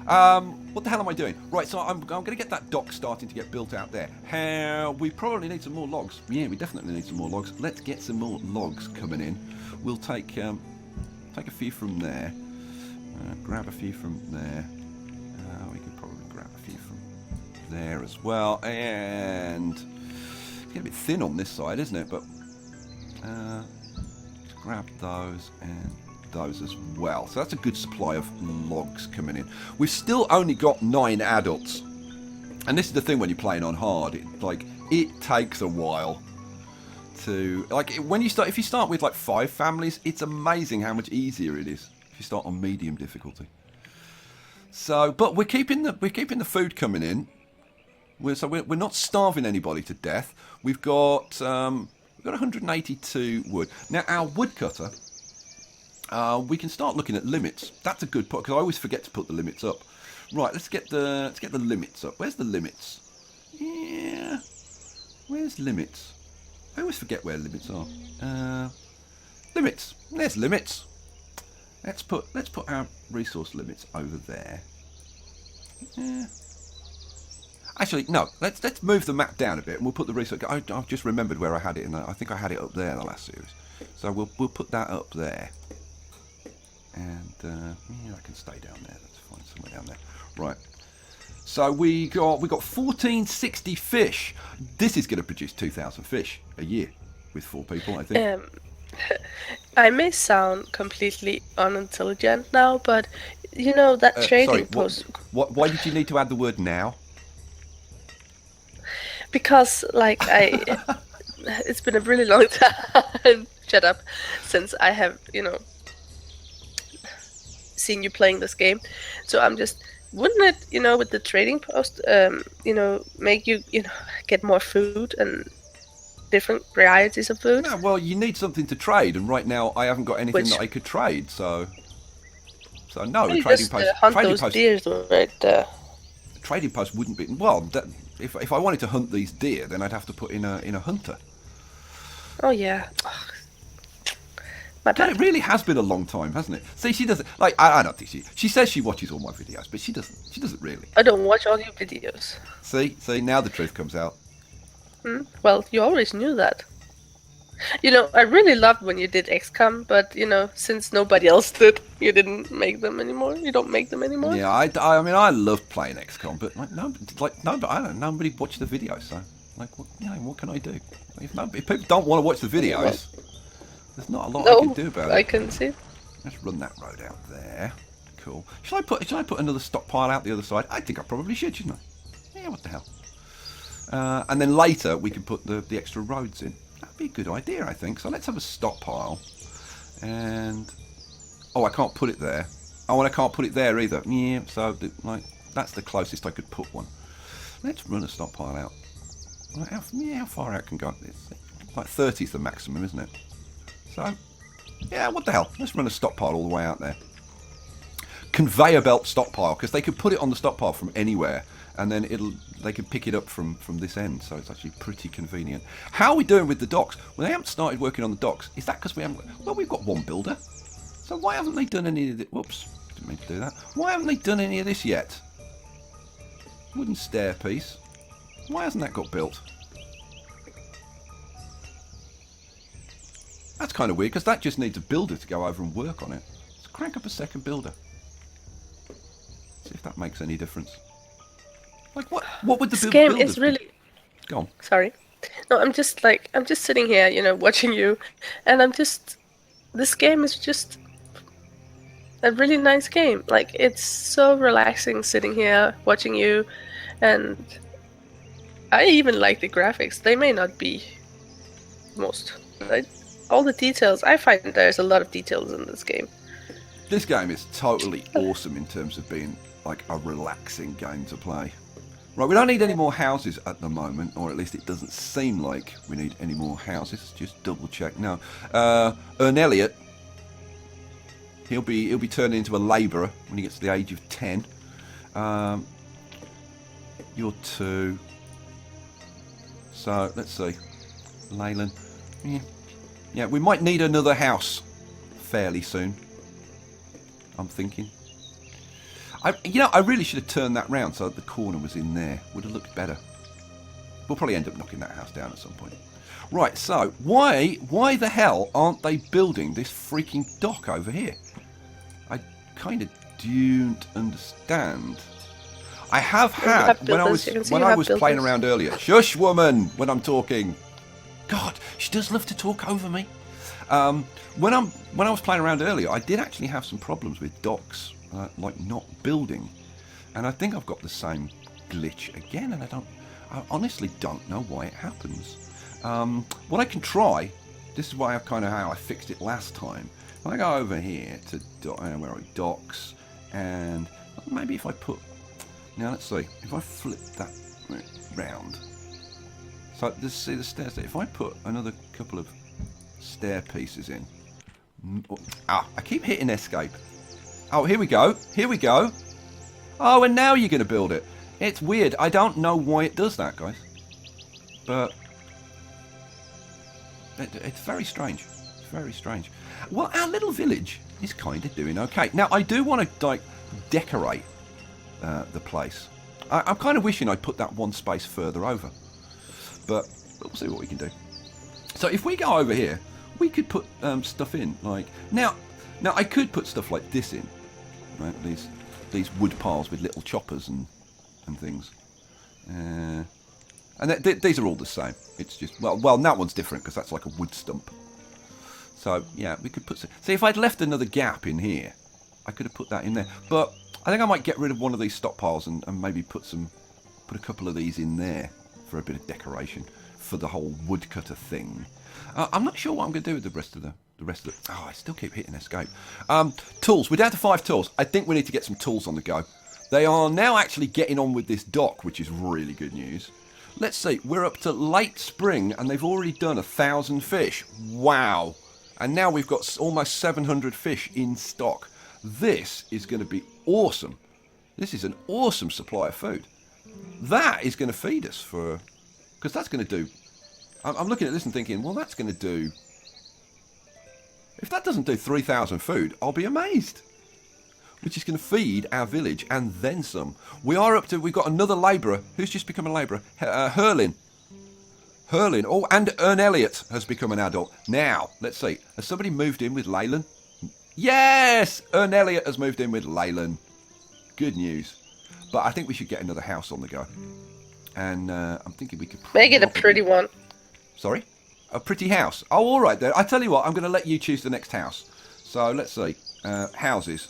Speaker 1: What the hell am I doing? Right, so I'm going to get that dock starting to get built out there. We probably need some more logs. Yeah, we definitely need some more logs. Let's get some more logs coming in. We'll take a few from there. Grab a few from there. We could probably grab a few from there as well. And it's getting a bit thin on this side, isn't it? But let's grab those and those as well. So that's a good supply of logs coming in. We've still only got 9 adults. And this is the thing when you're playing on hard. It takes a while to... if you start with 5 families, it's amazing how much easier it is if you start on medium difficulty. So, but we're keeping the food coming in. We're not starving anybody to death. We've got 182 wood. Now our woodcutter, we can start looking at limits. That's a good point because I always forget to put the limits up. Right, let's get the limits up. Where's the limits? Yeah, where's limits? I always forget where limits are. Limits. There's limits. Let's put our resource limits over there. Yeah. Actually, no. Let's move the map down a bit, and we'll put the resource. I've just remembered where I had it, and I think I had it up there in the last series. So we'll put that up there, and I can stay down there. That's fine, somewhere down there. Right. So we got 1460 fish. This is going to produce 2,000 fish a year with 4 people, I think.
Speaker 2: I may sound completely unintelligent now, but you know that trading post.
Speaker 1: Why did you need to add the word now?
Speaker 2: Because it's been a really long time. Shut up. Since I have seen you playing this game, so I'm just. Wouldn't it, with the trading post, make you, get more food and different varieties of food?
Speaker 1: Yeah, well, you need something to trade, and right now I haven't got anything that I could trade, so no.
Speaker 2: Trading post. Deers right there.
Speaker 1: Trading post wouldn't be well. If I wanted to hunt these deer, then I'd have to put in a hunter.
Speaker 2: Oh yeah.
Speaker 1: But it really has been a long time, hasn't it? See, she doesn't I don't think she says she watches all my videos, but she doesn't really.
Speaker 2: I don't watch all your videos.
Speaker 1: See, now the truth comes out.
Speaker 2: Well, you always knew that. I really loved when you did XCOM, but since nobody else did, you didn't make them anymore. You don't make them anymore.
Speaker 1: Yeah, I mean, I loved playing XCOM, but nobody watched the videos. So, what can I do? If people don't want to watch the videos. There's not a lot I can do about it.
Speaker 2: I can see.
Speaker 1: Let's run that road out there. Cool. Should I put another stockpile out the other side? I think I probably should, shouldn't I? Yeah, what the hell. And then later we can put the extra roads in. That'd be a good idea, I think. So let's have a stockpile. And I can't put it there. Oh, and I can't put it there either. Yeah, so that's the closest I could put one. Let's run a stockpile out. How far out can go? It's 30 is the maximum, isn't it? So, yeah, what the hell? Let's run a stockpile all the way out there. Conveyor belt stockpile, because they could put it on the stockpile from anywhere, and then they can pick it up from this end, so it's actually pretty convenient. How are we doing with the docks? Well, they haven't started working on the docks. Is that because we haven't... Well, we've got one builder. So why haven't they done any of this? Whoops, didn't mean to do that. Why haven't they done any of this yet? Wooden stair piece. Why hasn't that got built? That's kind of weird, because that just needs a builder to go over and work on it. Let's crank up a second builder. See if that makes any difference. What would the builder
Speaker 2: game is really...
Speaker 1: Go on.
Speaker 2: Sorry. No, I'm just sitting here, watching you, and this game is just a really nice game. It's so relaxing sitting here watching you, and I even like the graphics. They may not be most... all the details. I find there's a lot of details in this game.
Speaker 1: This game is totally awesome in terms of being a relaxing game to play. Right, we don't need any more houses at the moment, or at least it doesn't seem like we need any more houses. Just double check now. Ern Elliott, he'll be turning into a labourer when he gets to the age of 10. You're 2. So let's see, Leyland. Yeah, we might need another house fairly soon. I'm thinking. I really should have turned that round so that the corner was in there. Would have looked better. We'll probably end up knocking that house down at some point. Right, so why the hell aren't they building this freaking dock over here? I kind of don't understand. I have
Speaker 2: You have
Speaker 1: had when I
Speaker 2: builders. You can see
Speaker 1: when
Speaker 2: you
Speaker 1: I
Speaker 2: have
Speaker 1: was playing
Speaker 2: builders.
Speaker 1: around earlier. Shush, woman, when I'm talking. God, she does love to talk over me. When I was playing around earlier, I did actually have some problems with docks, like not building, and I think I've got the same glitch again, and I honestly don't know why it happens. What I can try, this is why how I fixed it last time. When I go over here to where are we? Docks, and maybe if I put, now let's see, if I flip that round. So see the stairs there. If I put another couple of stair pieces in. I keep hitting escape. Oh, here we go. Here we go. Oh, and now you're going to build it. It's weird. I don't know why it does that, guys. But it's very strange. It's very strange. Well, our little village is kind of doing okay. Now, I do want to like decorate the place. I'm kind of wishing I'd put that one space further over. But we'll see what we can do. So if we go over here, we could put stuff in. Like now I could put stuff like this in, right? These wood piles with little choppers and things. And these are all the same. It's just well, that one's different because that's like a wood stump. So yeah, we could put. See, if I'd left another gap in here, I could have put that in there. But I think I might get rid of one of these stockpiles and maybe put a couple of these in there for a bit of decoration for the whole woodcutter thing. I'm not sure what I'm going to do with the rest of the. Oh, I still keep hitting escape. Tools. We're down to 5 tools. I think we need to get some tools on the go. They are now actually getting on with this dock, which is really good news. Let's see. We're up to late spring, and they've already done 1,000 fish. Wow. And now we've got almost 700 fish in stock. This is going to be awesome. This is an awesome supply of food. That is going to feed us for... Because that's going to do... I'm looking at this and thinking, well, that's going to do... If that doesn't do 3,000 food, I'll be amazed. Which is going to feed our village and then some. We've got another labourer who's just become a labourer. Hurlin. Oh, and Ern Elliott has become an adult. Now, let's see. Has somebody moved in with Leyland? Yes! Ern Elliott has moved in with Leyland. Good news. But I think we should get another house on the go. And I'm thinking we could...
Speaker 2: Make it a pretty one.
Speaker 1: Sorry? A pretty house. Oh, all right then. I tell you what, I'm going to let you choose the next house. So, let's see. Houses.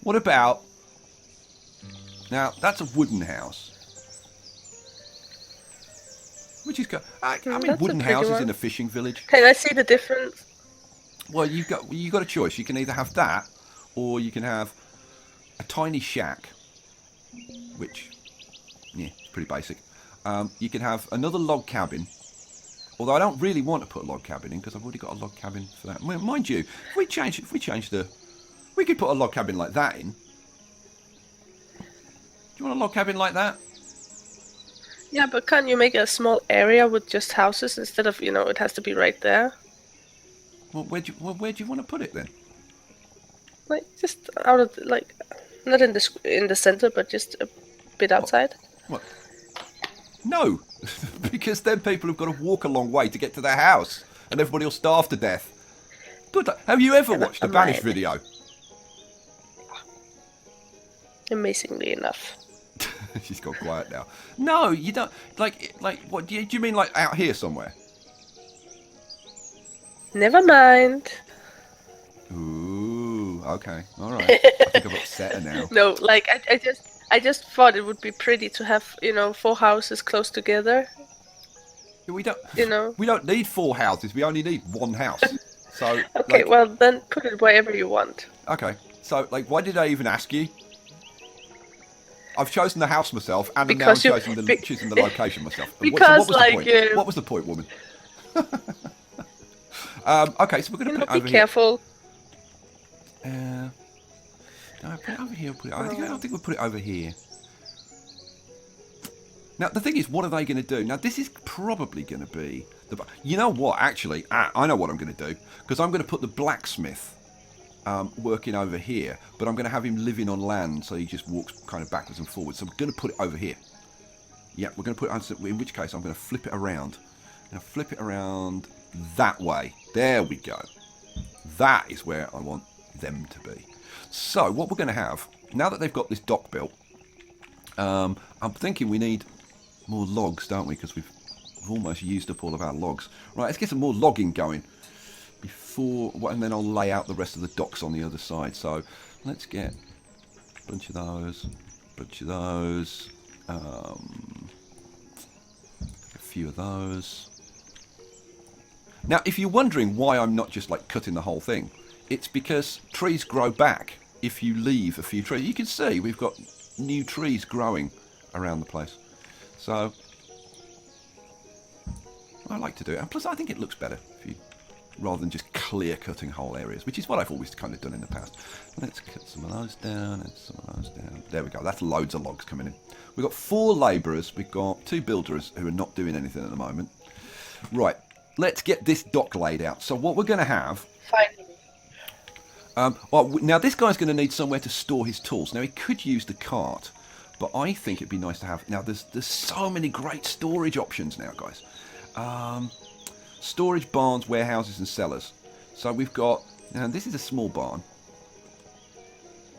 Speaker 1: What about... Now, that's a wooden house. Which is good. I mean, wooden houses in a fishing village.
Speaker 2: Can I see the difference?
Speaker 1: Well, you got a choice. You can either have that, or you can have a tiny shack, which, yeah, it's pretty basic. You can have another log cabin, although I don't really want to put a log cabin in because I've already got a log cabin for that. Mind you, if we change we could put a log cabin like that in. Do you want a log cabin like that?
Speaker 2: Yeah, but can't you make a small area with just houses instead of, it has to be right there?
Speaker 1: Well, where do you want to put it then?
Speaker 2: Like, just out of, like, not in the center, but just a bit outside.
Speaker 1: What? No, because then people have got to walk a long way to get to their house, and everybody will starve to death. Good. Have you ever watched a Banished video?
Speaker 2: Amazingly enough.
Speaker 1: She's got quiet now. No, you don't. Like what? Do you mean like out here somewhere?
Speaker 2: Never mind.
Speaker 1: Ooh, okay, all right. I think I've upset her now.
Speaker 2: No, like I just thought it would be pretty to have 4 houses close together.
Speaker 1: We don't. We don't need 4 houses. We only need 1 house. So.
Speaker 2: Okay, well then put it wherever you want.
Speaker 1: Okay, so like, why did I even ask you? I've chosen the house myself, and I'm now choosing the location myself.
Speaker 2: Because,
Speaker 1: what was the point, woman? Okay, so we're going to put it over here.
Speaker 2: Be careful.
Speaker 1: No, put it over here. I think we'll put it over here. Now, the thing is, what are they going to do? Now, this is probably going to be... You know what, actually? I know what I'm going to do. Because I'm going to put the blacksmith working over here. But I'm going to have him living on land, so he just walks kind of backwards and forwards. So we're going to put it over here. Yeah, we're going to put it... In which case, I'm going to flip it around. I'm going to flip it around that way. There we go. That is where I want them to be. So, what we're going to have now that they've got this dock built, I'm thinking we need more logs, don't we? Because we've almost used up all of our logs. Right, let's get some more logging going before, and then I'll lay out the rest of the docks on the other side. So let's get a bunch of those, a few of those. Now, if you're wondering why I'm not just like cutting the whole thing, it's because trees grow back if you leave a few trees. You can see we've got new trees growing around the place. So I like to do it, and plus I think it looks better if you, rather than just clear cutting whole areas, which is what I've always kind of done in the past. Let's cut some of those down and some of those down. There we go. That's loads of logs coming in. We've got 4 labourers. We've got 2 builders who are not doing anything at the moment. Right. Let's get this dock laid out. So what we're going to have...
Speaker 2: Finally.
Speaker 1: Well, now this guy's going to need somewhere to store his tools. Now he could use the cart, but I think it'd be nice to have... Now there's so many great storage options now, guys. Storage barns, warehouses and cellars. So we've got... Now this is a small barn.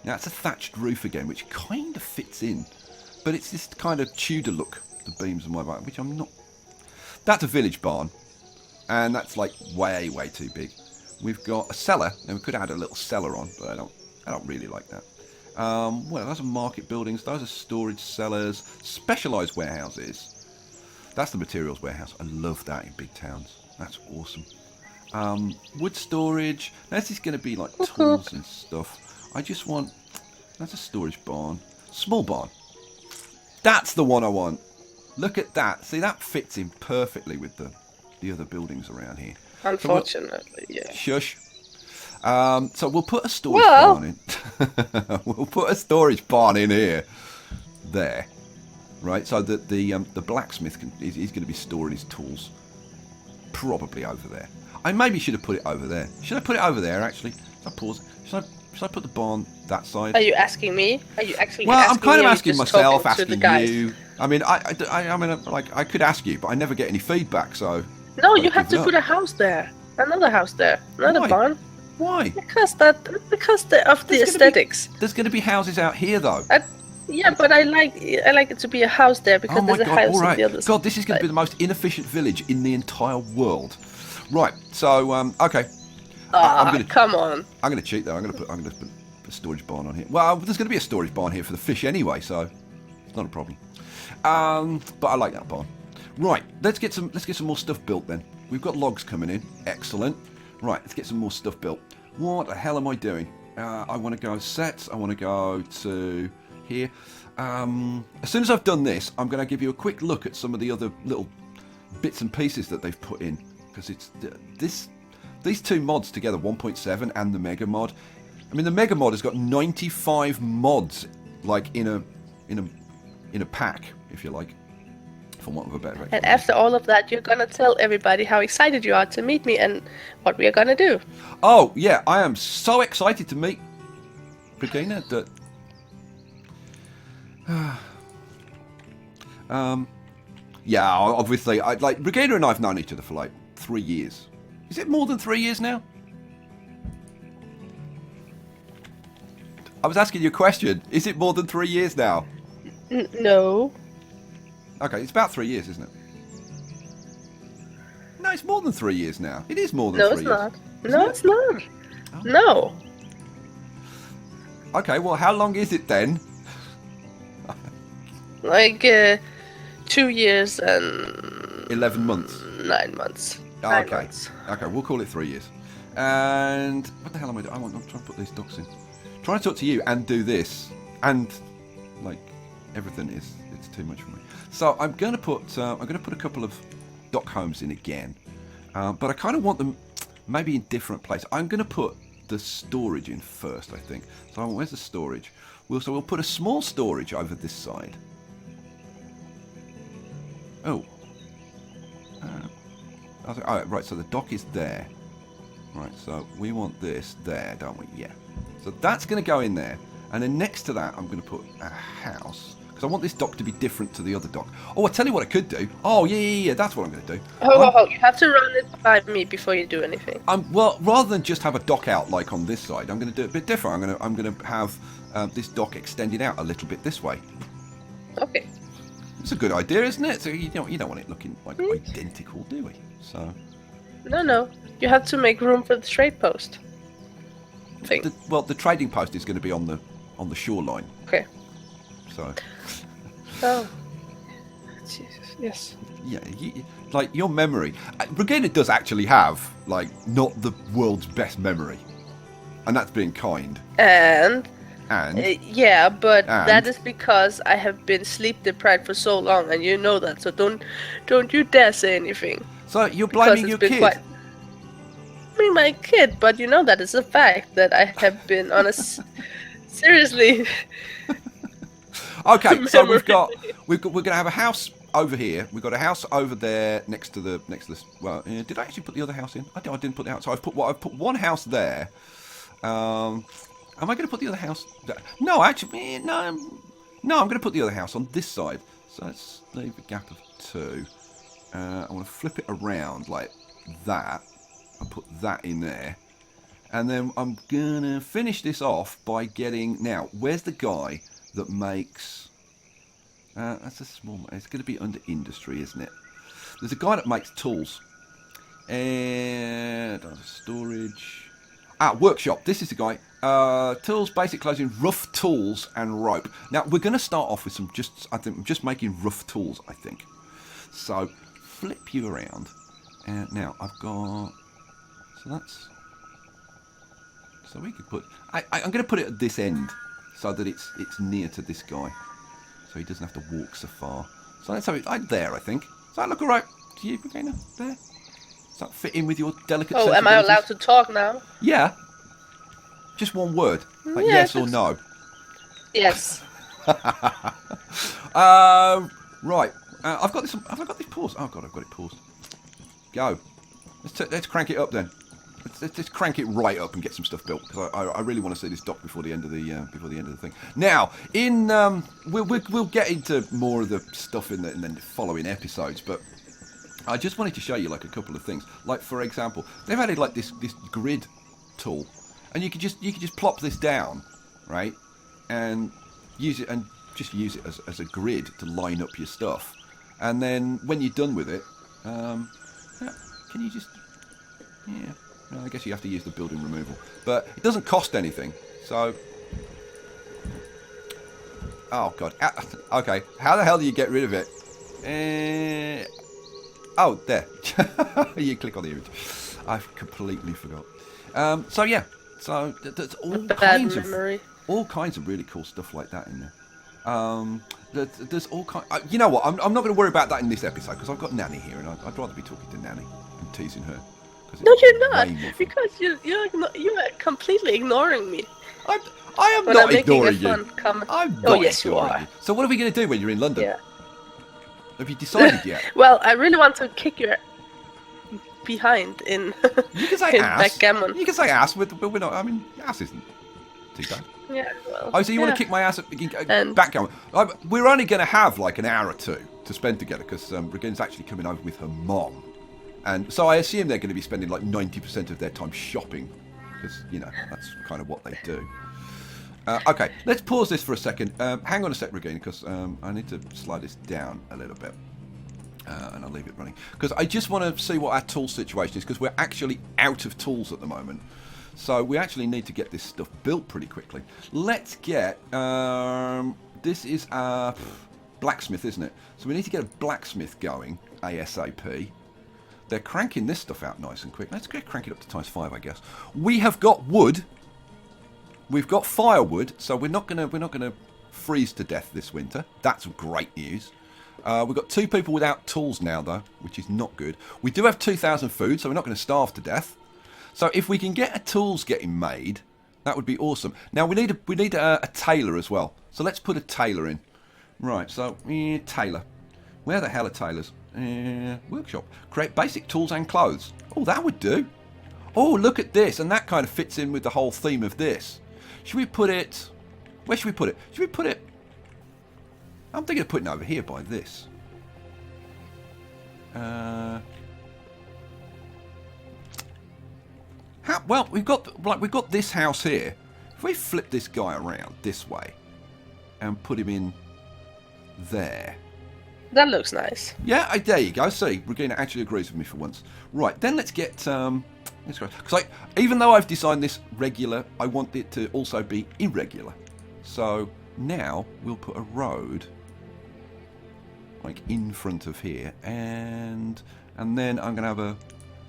Speaker 1: Now it's a thatched roof again, which kind of fits in. But it's this kind of Tudor look, the beams and whatever, which I'm not... That's a village barn. And that's like way too big. We've got a cellar, and we could add a little cellar on, but I don't really like that. Well, those are market buildings. Those are storage cellars, specialised warehouses. That's the materials warehouse. I love that in big towns. That's awesome. Wood storage. Now, this is going to be like tools and stuff. I just want... That's a storage barn. Small barn. That's the one I want. Look at that. See, that fits in perfectly with the other buildings around here.
Speaker 2: Unfortunately, yeah.
Speaker 1: Shush. So we'll put a storage barn in. We'll put a storage barn in here. There. Right, so that the blacksmith he's going to be storing his tools. Probably over there. I maybe should have put it over there. Should I put it over there, actually? Should I pause? Should I put the barn that side?
Speaker 2: Are you asking me? Are you actually
Speaker 1: well,
Speaker 2: asking
Speaker 1: I'm kind
Speaker 2: me,
Speaker 1: of asking myself,
Speaker 2: asking
Speaker 1: you. I mean, I mean, like, I could ask you, but I never get any feedback, so...
Speaker 2: No, you have to put a house there. Another house there. Another barn.
Speaker 1: Why?
Speaker 2: Because of the aesthetics.
Speaker 1: There's going to be houses out here, though.
Speaker 2: Yeah, but I like it to be a house there because there's a house on the other side.
Speaker 1: God, this is going to be the most inefficient village in the entire world. Right, so, okay.
Speaker 2: Come on.
Speaker 1: I'm going to cheat, though. I'm going to put a storage barn on here. Well, there's going to be a storage barn here for the fish anyway, so it's not a problem. But I like that barn. Right, let's get some more stuff built then. We've got logs coming in. Excellent. Right, let's get some more stuff built. What the hell am I doing? I want to go sets. I want to go to here. As soon as I've done this, I'm going to give you a quick look at some of the other little bits and pieces that they've put in, because it's these 2 mods together, 1.7 and the Megamod. I mean, the Megamod has got 95 mods, like in a pack, if you like. For want of a better.
Speaker 2: And after all of that, you're gonna tell everybody how excited you are to meet me and what we are gonna do.
Speaker 1: Oh yeah, I am so excited to meet Regina that. Yeah, obviously, Regina and I've known each other for like 3 years. Is it more than 3 years now? I was asking you a question. Is it more than 3 years now?
Speaker 2: No.
Speaker 1: Okay, it's about 3 years, isn't it? No, it's more than 3 years now. It is more than 3 years.
Speaker 2: No, it's not. Oh. No.
Speaker 1: Okay, well, how long is it then?
Speaker 2: Like 2 years and
Speaker 1: 11 months.
Speaker 2: 9 months.
Speaker 1: Oh,
Speaker 2: 9
Speaker 1: okay.
Speaker 2: months.
Speaker 1: Okay, we'll call it 3 years. And what the hell am I doing? I'm trying to put these docks in. Trying to talk to you and do this, and like everything it's too much for me. So I'm going to put a couple of dock homes in again, but I kind of want them maybe in different places. I'm going to put the storage in first, I think. So where's the storage? We'll put a small storage over this side. Oh. Right, so the dock is there. Right, so we want this there, don't we? Yeah. So that's going to go in there. And then next to that, I'm going to put a house. Because I want this dock to be different to the other dock. Oh, I tell you what I could do. Oh, yeah, that's what I'm going to do.
Speaker 2: Oh, you have to run it by me before you do anything.
Speaker 1: Well, rather than just have a dock out like on this side, I'm going to do it a bit different. I'm going to have this dock extended out a little bit this way.
Speaker 2: Okay.
Speaker 1: It's a good idea, isn't it? So you don't want it looking like identical, do we? So.
Speaker 2: No. You have to make room for the trade post thing.
Speaker 1: The trading post is going to be on the shoreline.
Speaker 2: Okay.
Speaker 1: So.
Speaker 2: Oh. Jesus. Yes.
Speaker 1: Yeah, like your memory. Regina does actually have like not the world's best memory, and that's being kind.
Speaker 2: And
Speaker 1: And
Speaker 2: that is because I have been sleep deprived for so long, and you know that. So don't you dare say anything.
Speaker 1: So you're blaming your kid?
Speaker 2: I mean, my kid, but you know that is a fact that I have been on a seriously.
Speaker 1: Okay, so we're going to have a house over here. We've got a house over there next to this. Well, did I actually put the other house in? I didn't put the house. So I've put one house there. Am I going to put the other house there? No, actually, no. I'm going to put the other house on this side. So let's leave a gap of 2. I want to flip it around like that. I'll put that in there. And then I'm going to finish this off by getting... Now, where's the guy that makes... that's a small... It's going to be under industry, isn't it? There's a guy that makes tools. And... storage... workshop. This is the guy. Tools, basic clothing, rough tools, and rope. Now, we're going to start off with some I'm just making rough tools, I think. So, flip you around. And now, I've got... So that's... So we could put... I'm going to put it at this end so that it's near to this guy. So he doesn't have to walk so far. So let's have it there, I think. Does that look alright to you, Regina? There? Does that fit in with your delicate sensibilities?
Speaker 2: Am I allowed to talk now?
Speaker 1: Yeah. Just one word. Like yes or no.
Speaker 2: Yes.
Speaker 1: Right. I've got this. Have I got this paused? Oh god, I've got it paused. Go. Let's crank it up then. Let's crank it right up and get some stuff built because I really want to see this dock before the end of the thing. Now, we'll get into more of the stuff in the following episodes, but I just wanted to show you like a couple of things. Like for example, they've added like this grid tool, and you could just plop this down, right, and use it as a grid to line up your stuff, and then when you're done with it, can you just I guess you have to use the building removal, but it doesn't cost anything. So, oh god, okay. How the hell do you get rid of it? Oh, there. You click on the image. I've completely forgot. So yeah, so there's all kinds of really cool stuff like that in there. There's all kinds. You know what? I'm not going to worry about that in this episode because I've got Nanny here, and I'd rather be talking to Nanny and teasing her.
Speaker 2: No, you're not, because you're completely ignoring me.
Speaker 1: I am not ignoring you. I'm not
Speaker 2: yes, you
Speaker 1: ignoring
Speaker 2: are.
Speaker 1: you. So what are we going to do when you're in London?
Speaker 2: Yeah.
Speaker 1: Have you decided yet?
Speaker 2: Well, I really want to kick your behind in.
Speaker 1: You can say ass.
Speaker 2: Backgammon.
Speaker 1: You can say ass, but we're not. I mean, ass isn't too bad.
Speaker 2: Yeah. Well.
Speaker 1: Oh, so you want to kick my ass at backgammon? We're only going to have like an hour or two to spend together because Regina's actually coming over with her mom. And so I assume they're going to be spending like 90% of their time shopping because, you know, that's kind of what they do. Okay, let's pause this for a second. Hang on a sec, Regina, because I need to slide this down a little bit. And I'll leave it running. Because I just want to see what our tool situation is because we're actually out of tools at the moment. So we actually need to get this stuff built pretty quickly. Let's get... this is a blacksmith, isn't it? So we need to get a blacksmith going ASAP. They're cranking this stuff out nice and quick. Let's crank it up to ×5, I guess. We have got wood. We've got firewood, so we're not gonna freeze to death this winter. That's great news. We've got 2 people without tools now, though, which is not good. We do have 2,000 food, so we're not going to starve to death. So if we can get a tools getting made, that would be awesome. Now we need a tailor as well. So let's put a tailor in. Right. So tailor. Where the hell are tailors? Workshop. Create basic tools and clothes. Oh, that would do. Oh, look at this. And that kind of fits in with the whole theme of this. Should we put it... Where should we put it? Should we put it... I'm thinking of putting it over here by this. Well, we've got this house here. If we flip this guy around this way and put him in there.
Speaker 2: That looks nice.
Speaker 1: Yeah, there you go. See, Regina actually agrees with me for once. Right, then let's get... because even though I've designed this regular, I want it to also be irregular. So now we'll put a road like in front of here, and then I'm going to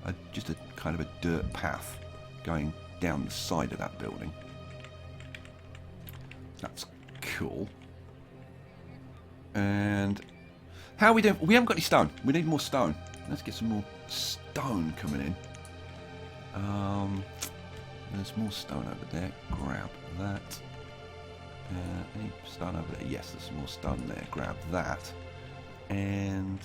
Speaker 1: have just a kind of a dirt path going down the side of that building. That's cool. And how are we doing? We haven't got any stone. We need more stone. Let's get some more stone coming in. There's more stone over there. Grab that. Any stone over there? Yes, there's some more stone there. Grab that. And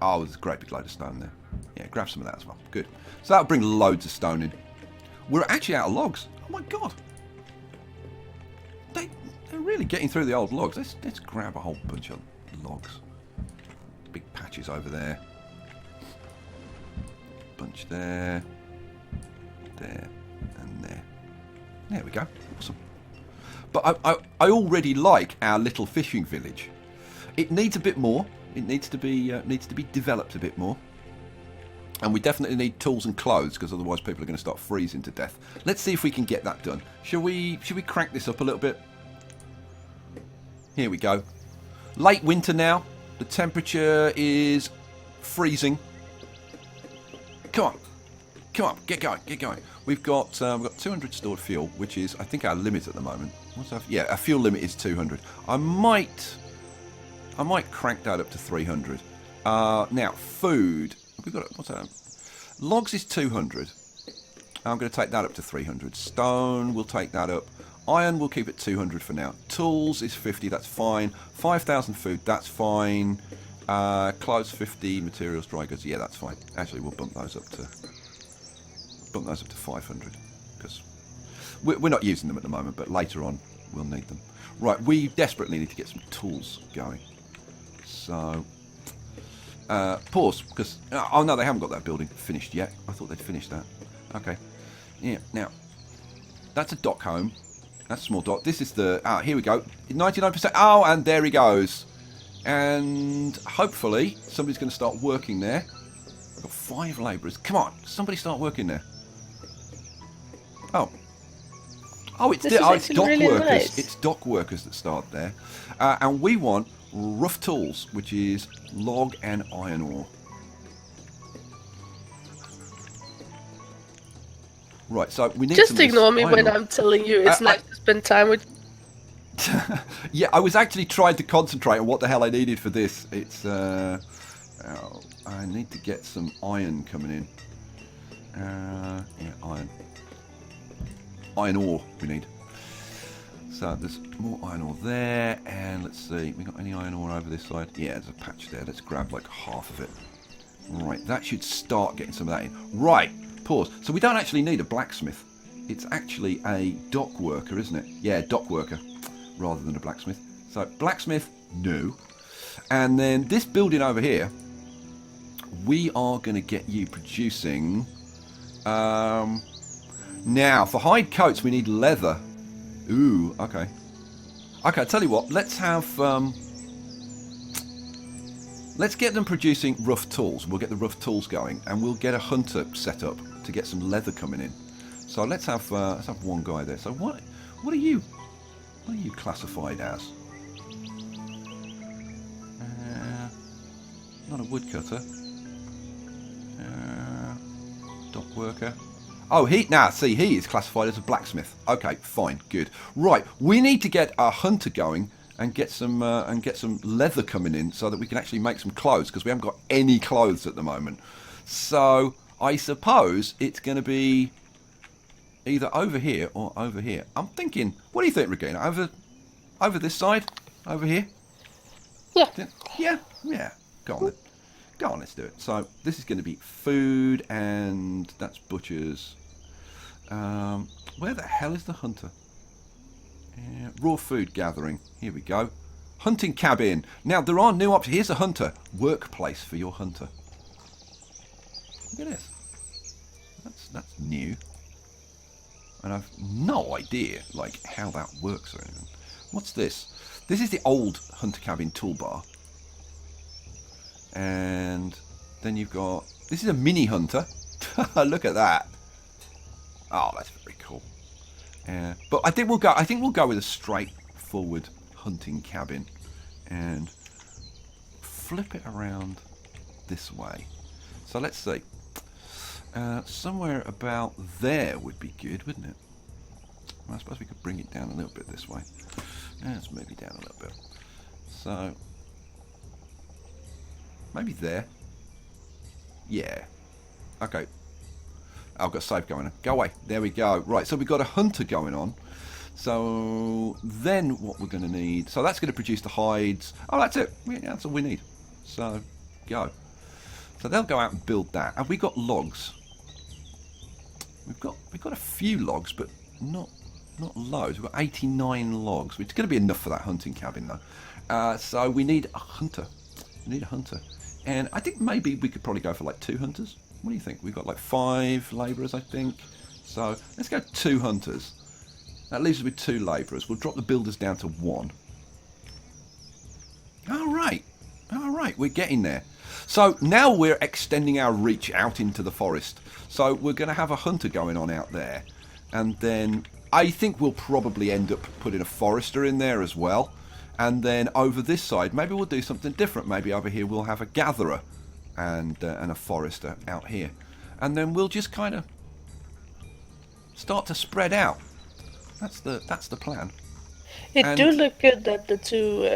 Speaker 1: oh, there's a great big load of stone there. Yeah, grab some of that as well. Good. So that'll bring loads of stone in. We're actually out of logs. Oh my god. They're really getting through the old logs. Let's grab a whole bunch of logs. Big patches over there. Bunch there. There. And there. There we go. Awesome. But I already like our little fishing village. It needs a bit more. It needs to be developed a bit more. And we definitely need tools and clothes, because otherwise people are going to start freezing to death. Let's see if we can get that done. Should we crank this up a little bit? Here we go. Late winter now. The temperature is freezing. Come on. Come on. Get going. Get going. We've got 200 stored fuel, which is, I think, our limit at the moment. Yeah, our fuel limit is 200. I might crank that up to 300. Now, food. We've got, what's that? Logs is 200. I'm going to take that up to 300. Stone, we'll take that up. Iron, we'll keep it 200 for now. Tools is 50, that's fine. 5,000 food, that's fine. Clothes 50, materials, dry goods, yeah, that's fine. Actually, we'll bump those up to 500, because we're not using them at the moment, but later on we'll need them. Right, we desperately need to get some tools going. So, pause, because oh no, they haven't got that building finished yet. I thought they'd finished that. Okay, yeah. Now, that's a dock home. That's a small dock. This is the here we go. 99%. Oh, and there he goes. And hopefully somebody's going to start working there. I've got 5 labourers. Come on, somebody start working there. Oh, it's dock
Speaker 2: really
Speaker 1: workers.
Speaker 2: nice.
Speaker 1: It's dock workers that start there, and we want rough tools, which is log and iron ore. Right, so we need
Speaker 2: Just ignore me when I'm telling you it's nice to spend time with.
Speaker 1: Yeah, I was actually trying to concentrate on what the hell I needed for this. It's I need to get some iron coming in. Yeah, iron ore we need. So there's more iron ore there, and let's see, we got any iron ore over this side? Yeah, there's a patch there. Let's grab like half of it. Right, that should start getting some of that in. Right, pause. So we don't actually need a blacksmith. It's actually a dock worker, isn't it? Yeah, dock worker, rather than a blacksmith. So blacksmith, no. And then this building over here, we are going to get you producing. Now, for hide coats, we need leather. Ooh, okay. Okay, I'll tell you what, let's have... let's get them producing rough tools. We'll get the rough tools going, and we'll get a hunter set up to get some leather coming in. So let's have one guy there. So what are you classified as? Not a woodcutter. Dock worker. Oh, he is classified as a blacksmith. Okay, fine, good. Right, we need to get our hunter going and get some leather coming in so that we can actually make some clothes, because we haven't got any clothes at the moment. So I suppose it's going to be either over here or over here. I'm thinking, what do you think, Regina? Over this side? Over here?
Speaker 2: Yeah.
Speaker 1: Yeah. Go on then. Go on, let's do it. So this is going to be food, and that's butchers. Where the hell is the hunter? Raw food gathering. Here we go. Hunting cabin. Now, there are new options. Here's a hunter. Workplace for your hunter. Look at this. That's new. And I've no idea, like, how that works or anything. What's this? This is the old hunter cabin toolbar. And then you've got... This is a mini hunter. Look at that. Oh, that's very cool. But I think we'll go with a straightforward hunting cabin and flip it around this way. So let's see. Somewhere about there would be good, wouldn't it? Well, I suppose we could bring it down a little bit this way. Let's move it down a little bit. So maybe there. Yeah. Okay. I've got save going on. Go away. There we go. Right, so we've got a hunter going on. So then what we're going to need... So that's going to produce the hides. Oh, that's it. Yeah, that's all we need. So, go. So they'll go out and build that. Have we got logs? We've got a few logs, but not loads. We've got 89 logs, which is going to be enough for that hunting cabin, though. So we need a hunter. We need a hunter. And I think maybe we could probably go for like 2 hunters. What do you think? We've got like 5 labourers, I think. So let's go 2 hunters. That leaves us with 2 labourers. We'll drop the builders down to 1. All right, we're getting there. So now we're extending our reach out into the forest. So we're going to have a hunter going on out there. And then I think we'll probably end up putting a forester in there as well. And then over this side, maybe we'll do something different. Maybe over here we'll have a gatherer and a forester out here. And then we'll just kind of start to spread out. That's the plan.
Speaker 2: It do look good that the two,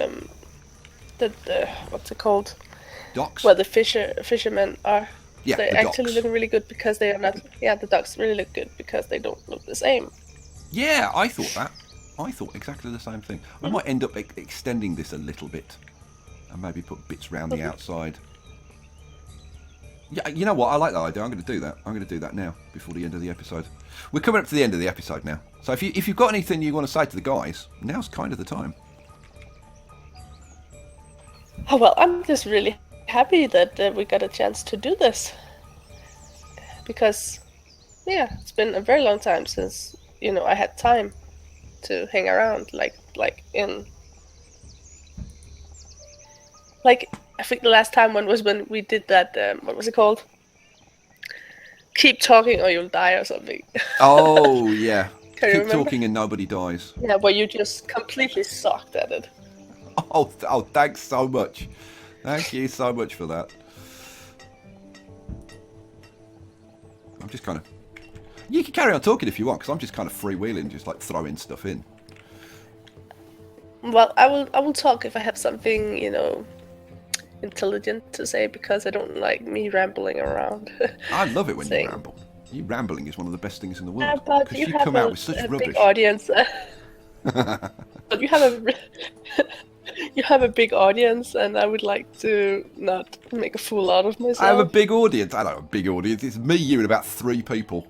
Speaker 2: what's it called?
Speaker 1: Docks?
Speaker 2: Where the fishermen are.
Speaker 1: Yeah,
Speaker 2: They
Speaker 1: the
Speaker 2: actually
Speaker 1: docks.
Speaker 2: look really good because they are not... Yeah, the docks really look good because they don't look the same.
Speaker 1: Yeah, I thought that. I thought exactly the same thing. I might end up extending this a little bit. And maybe put bits round the outside. Yeah, you know what? I like that idea. I'm going to do that. I'm going to do that now, before the end of the episode. We're coming up to the end of the episode now. So if you've got anything you want to say to the guys, now's kind of the time.
Speaker 2: Oh, well, I'm just really happy that we got a chance to do this. Because, yeah, it's been a very long time since, I had time to hang around, like I think the last time one was when we did that, what was it called? Keep talking or you'll die or something.
Speaker 1: Oh, yeah.
Speaker 2: Can you
Speaker 1: Keep
Speaker 2: remember?
Speaker 1: talking and nobody dies.
Speaker 2: Yeah, where you just completely sucked at it.
Speaker 1: Oh, thanks so much. Thank you so much for that. I'm just kind of... You can carry on talking if you want, because I'm just kind of freewheeling, just like throwing stuff in.
Speaker 2: Well, I will talk if I have something, intelligent to say, because I don't like me rambling around.
Speaker 1: I love it when
Speaker 2: Saying-
Speaker 1: you ramble. You rambling is one of the best things in the
Speaker 2: Yeah,
Speaker 1: world.
Speaker 2: but
Speaker 1: Because
Speaker 2: you
Speaker 1: you
Speaker 2: have
Speaker 1: come out with such
Speaker 2: a
Speaker 1: rubbish.
Speaker 2: big audience. But you have a big audience, and I would like to not make a fool out of myself.
Speaker 1: I have a big audience. I don't have a big audience. It's me, you, and about 3 people.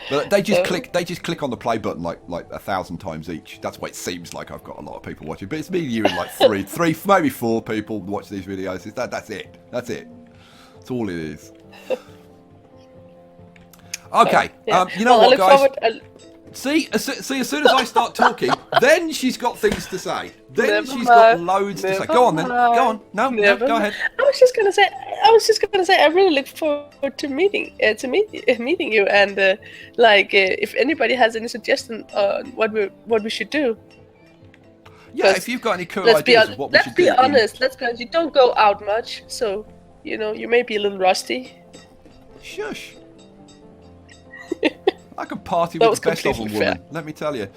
Speaker 1: But they just click on the play button like 1,000 times each. That's why it seems like I've got a lot of people watching. But it's me, you, and like 3, maybe 4 people watch these videos. That's it. That's all it is. Okay.
Speaker 2: Yeah.
Speaker 1: You know
Speaker 2: Well,
Speaker 1: what,
Speaker 2: I look
Speaker 1: guys?
Speaker 2: forward.
Speaker 1: See, as soon as I start talking, then she's got things to say. Then
Speaker 2: Never
Speaker 1: she's got
Speaker 2: mind.
Speaker 1: loads to say.
Speaker 2: Never
Speaker 1: Go on then.
Speaker 2: mind.
Speaker 1: Go on. No,
Speaker 2: Never
Speaker 1: go
Speaker 2: mind.
Speaker 1: ahead.
Speaker 2: I was just gonna say, I really look forward to meeting you, and if anybody has any suggestions on what we should do.
Speaker 1: Yeah, if you've got any cool
Speaker 2: Let's
Speaker 1: ideas of what we
Speaker 2: let's
Speaker 1: should
Speaker 2: be
Speaker 1: do.
Speaker 2: honest. Let's be honest. You don't go out much, so you may be a little rusty.
Speaker 1: Shush. I can party
Speaker 2: That
Speaker 1: with the
Speaker 2: was
Speaker 1: best of them,
Speaker 2: completely
Speaker 1: woman.
Speaker 2: fair.
Speaker 1: Let me tell you.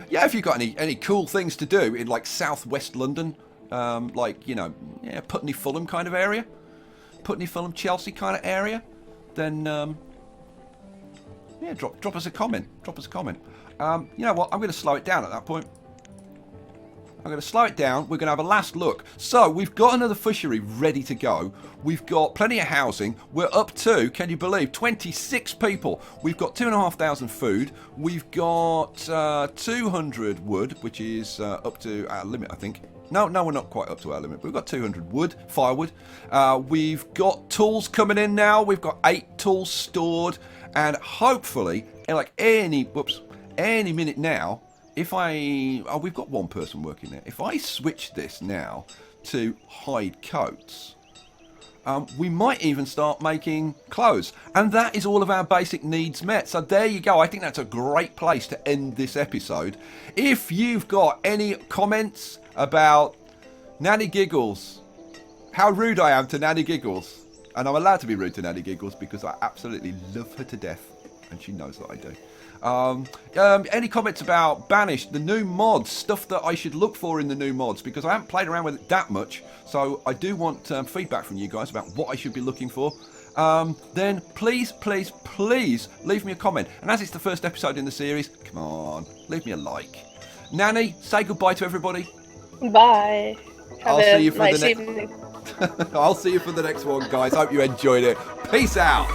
Speaker 1: Yeah, if you've got any cool things to do in like southwest London, Putney Fulham kind of area, Putney Fulham Chelsea kind of area, then drop us a comment. Drop us a comment. You know what? I'm going to slow it down at that point. I'm going to slow it down. We're going to have a last look. So we've got another fishery ready to go. We've got plenty of housing. We're up to, can you believe, 26 people. We've got 2,500 food. We've got 200 wood, which is up to our limit, I think. No, we're not quite up to our limit. But we've got 200 wood, firewood. We've got tools coming in now. We've got 8 tools stored. And hopefully, like any minute now, if we've got one person working there. If I switch this now to hide coats, we might even start making clothes. And that is all of our basic needs met. So there you go. I think that's a great place to end this episode. If you've got any comments about Nanny Giggles, how rude I am to Nanny Giggles, and I'm allowed to be rude to Nanny Giggles because I absolutely love her to death, and she knows that I do. Any comments about Banished, the new mods, stuff that I should look for in the new mods, because I haven't played around with it that much, so I do want feedback from you guys about what I should be looking for. Then please leave me a comment. And as it's the first episode in the series, come on, leave me a like. Nanny, say goodbye to everybody.
Speaker 2: Bye. Have
Speaker 1: I'll see you for
Speaker 2: nice
Speaker 1: the
Speaker 2: evening.
Speaker 1: I'll see you for the next one, guys. Hope you enjoyed it. Peace out.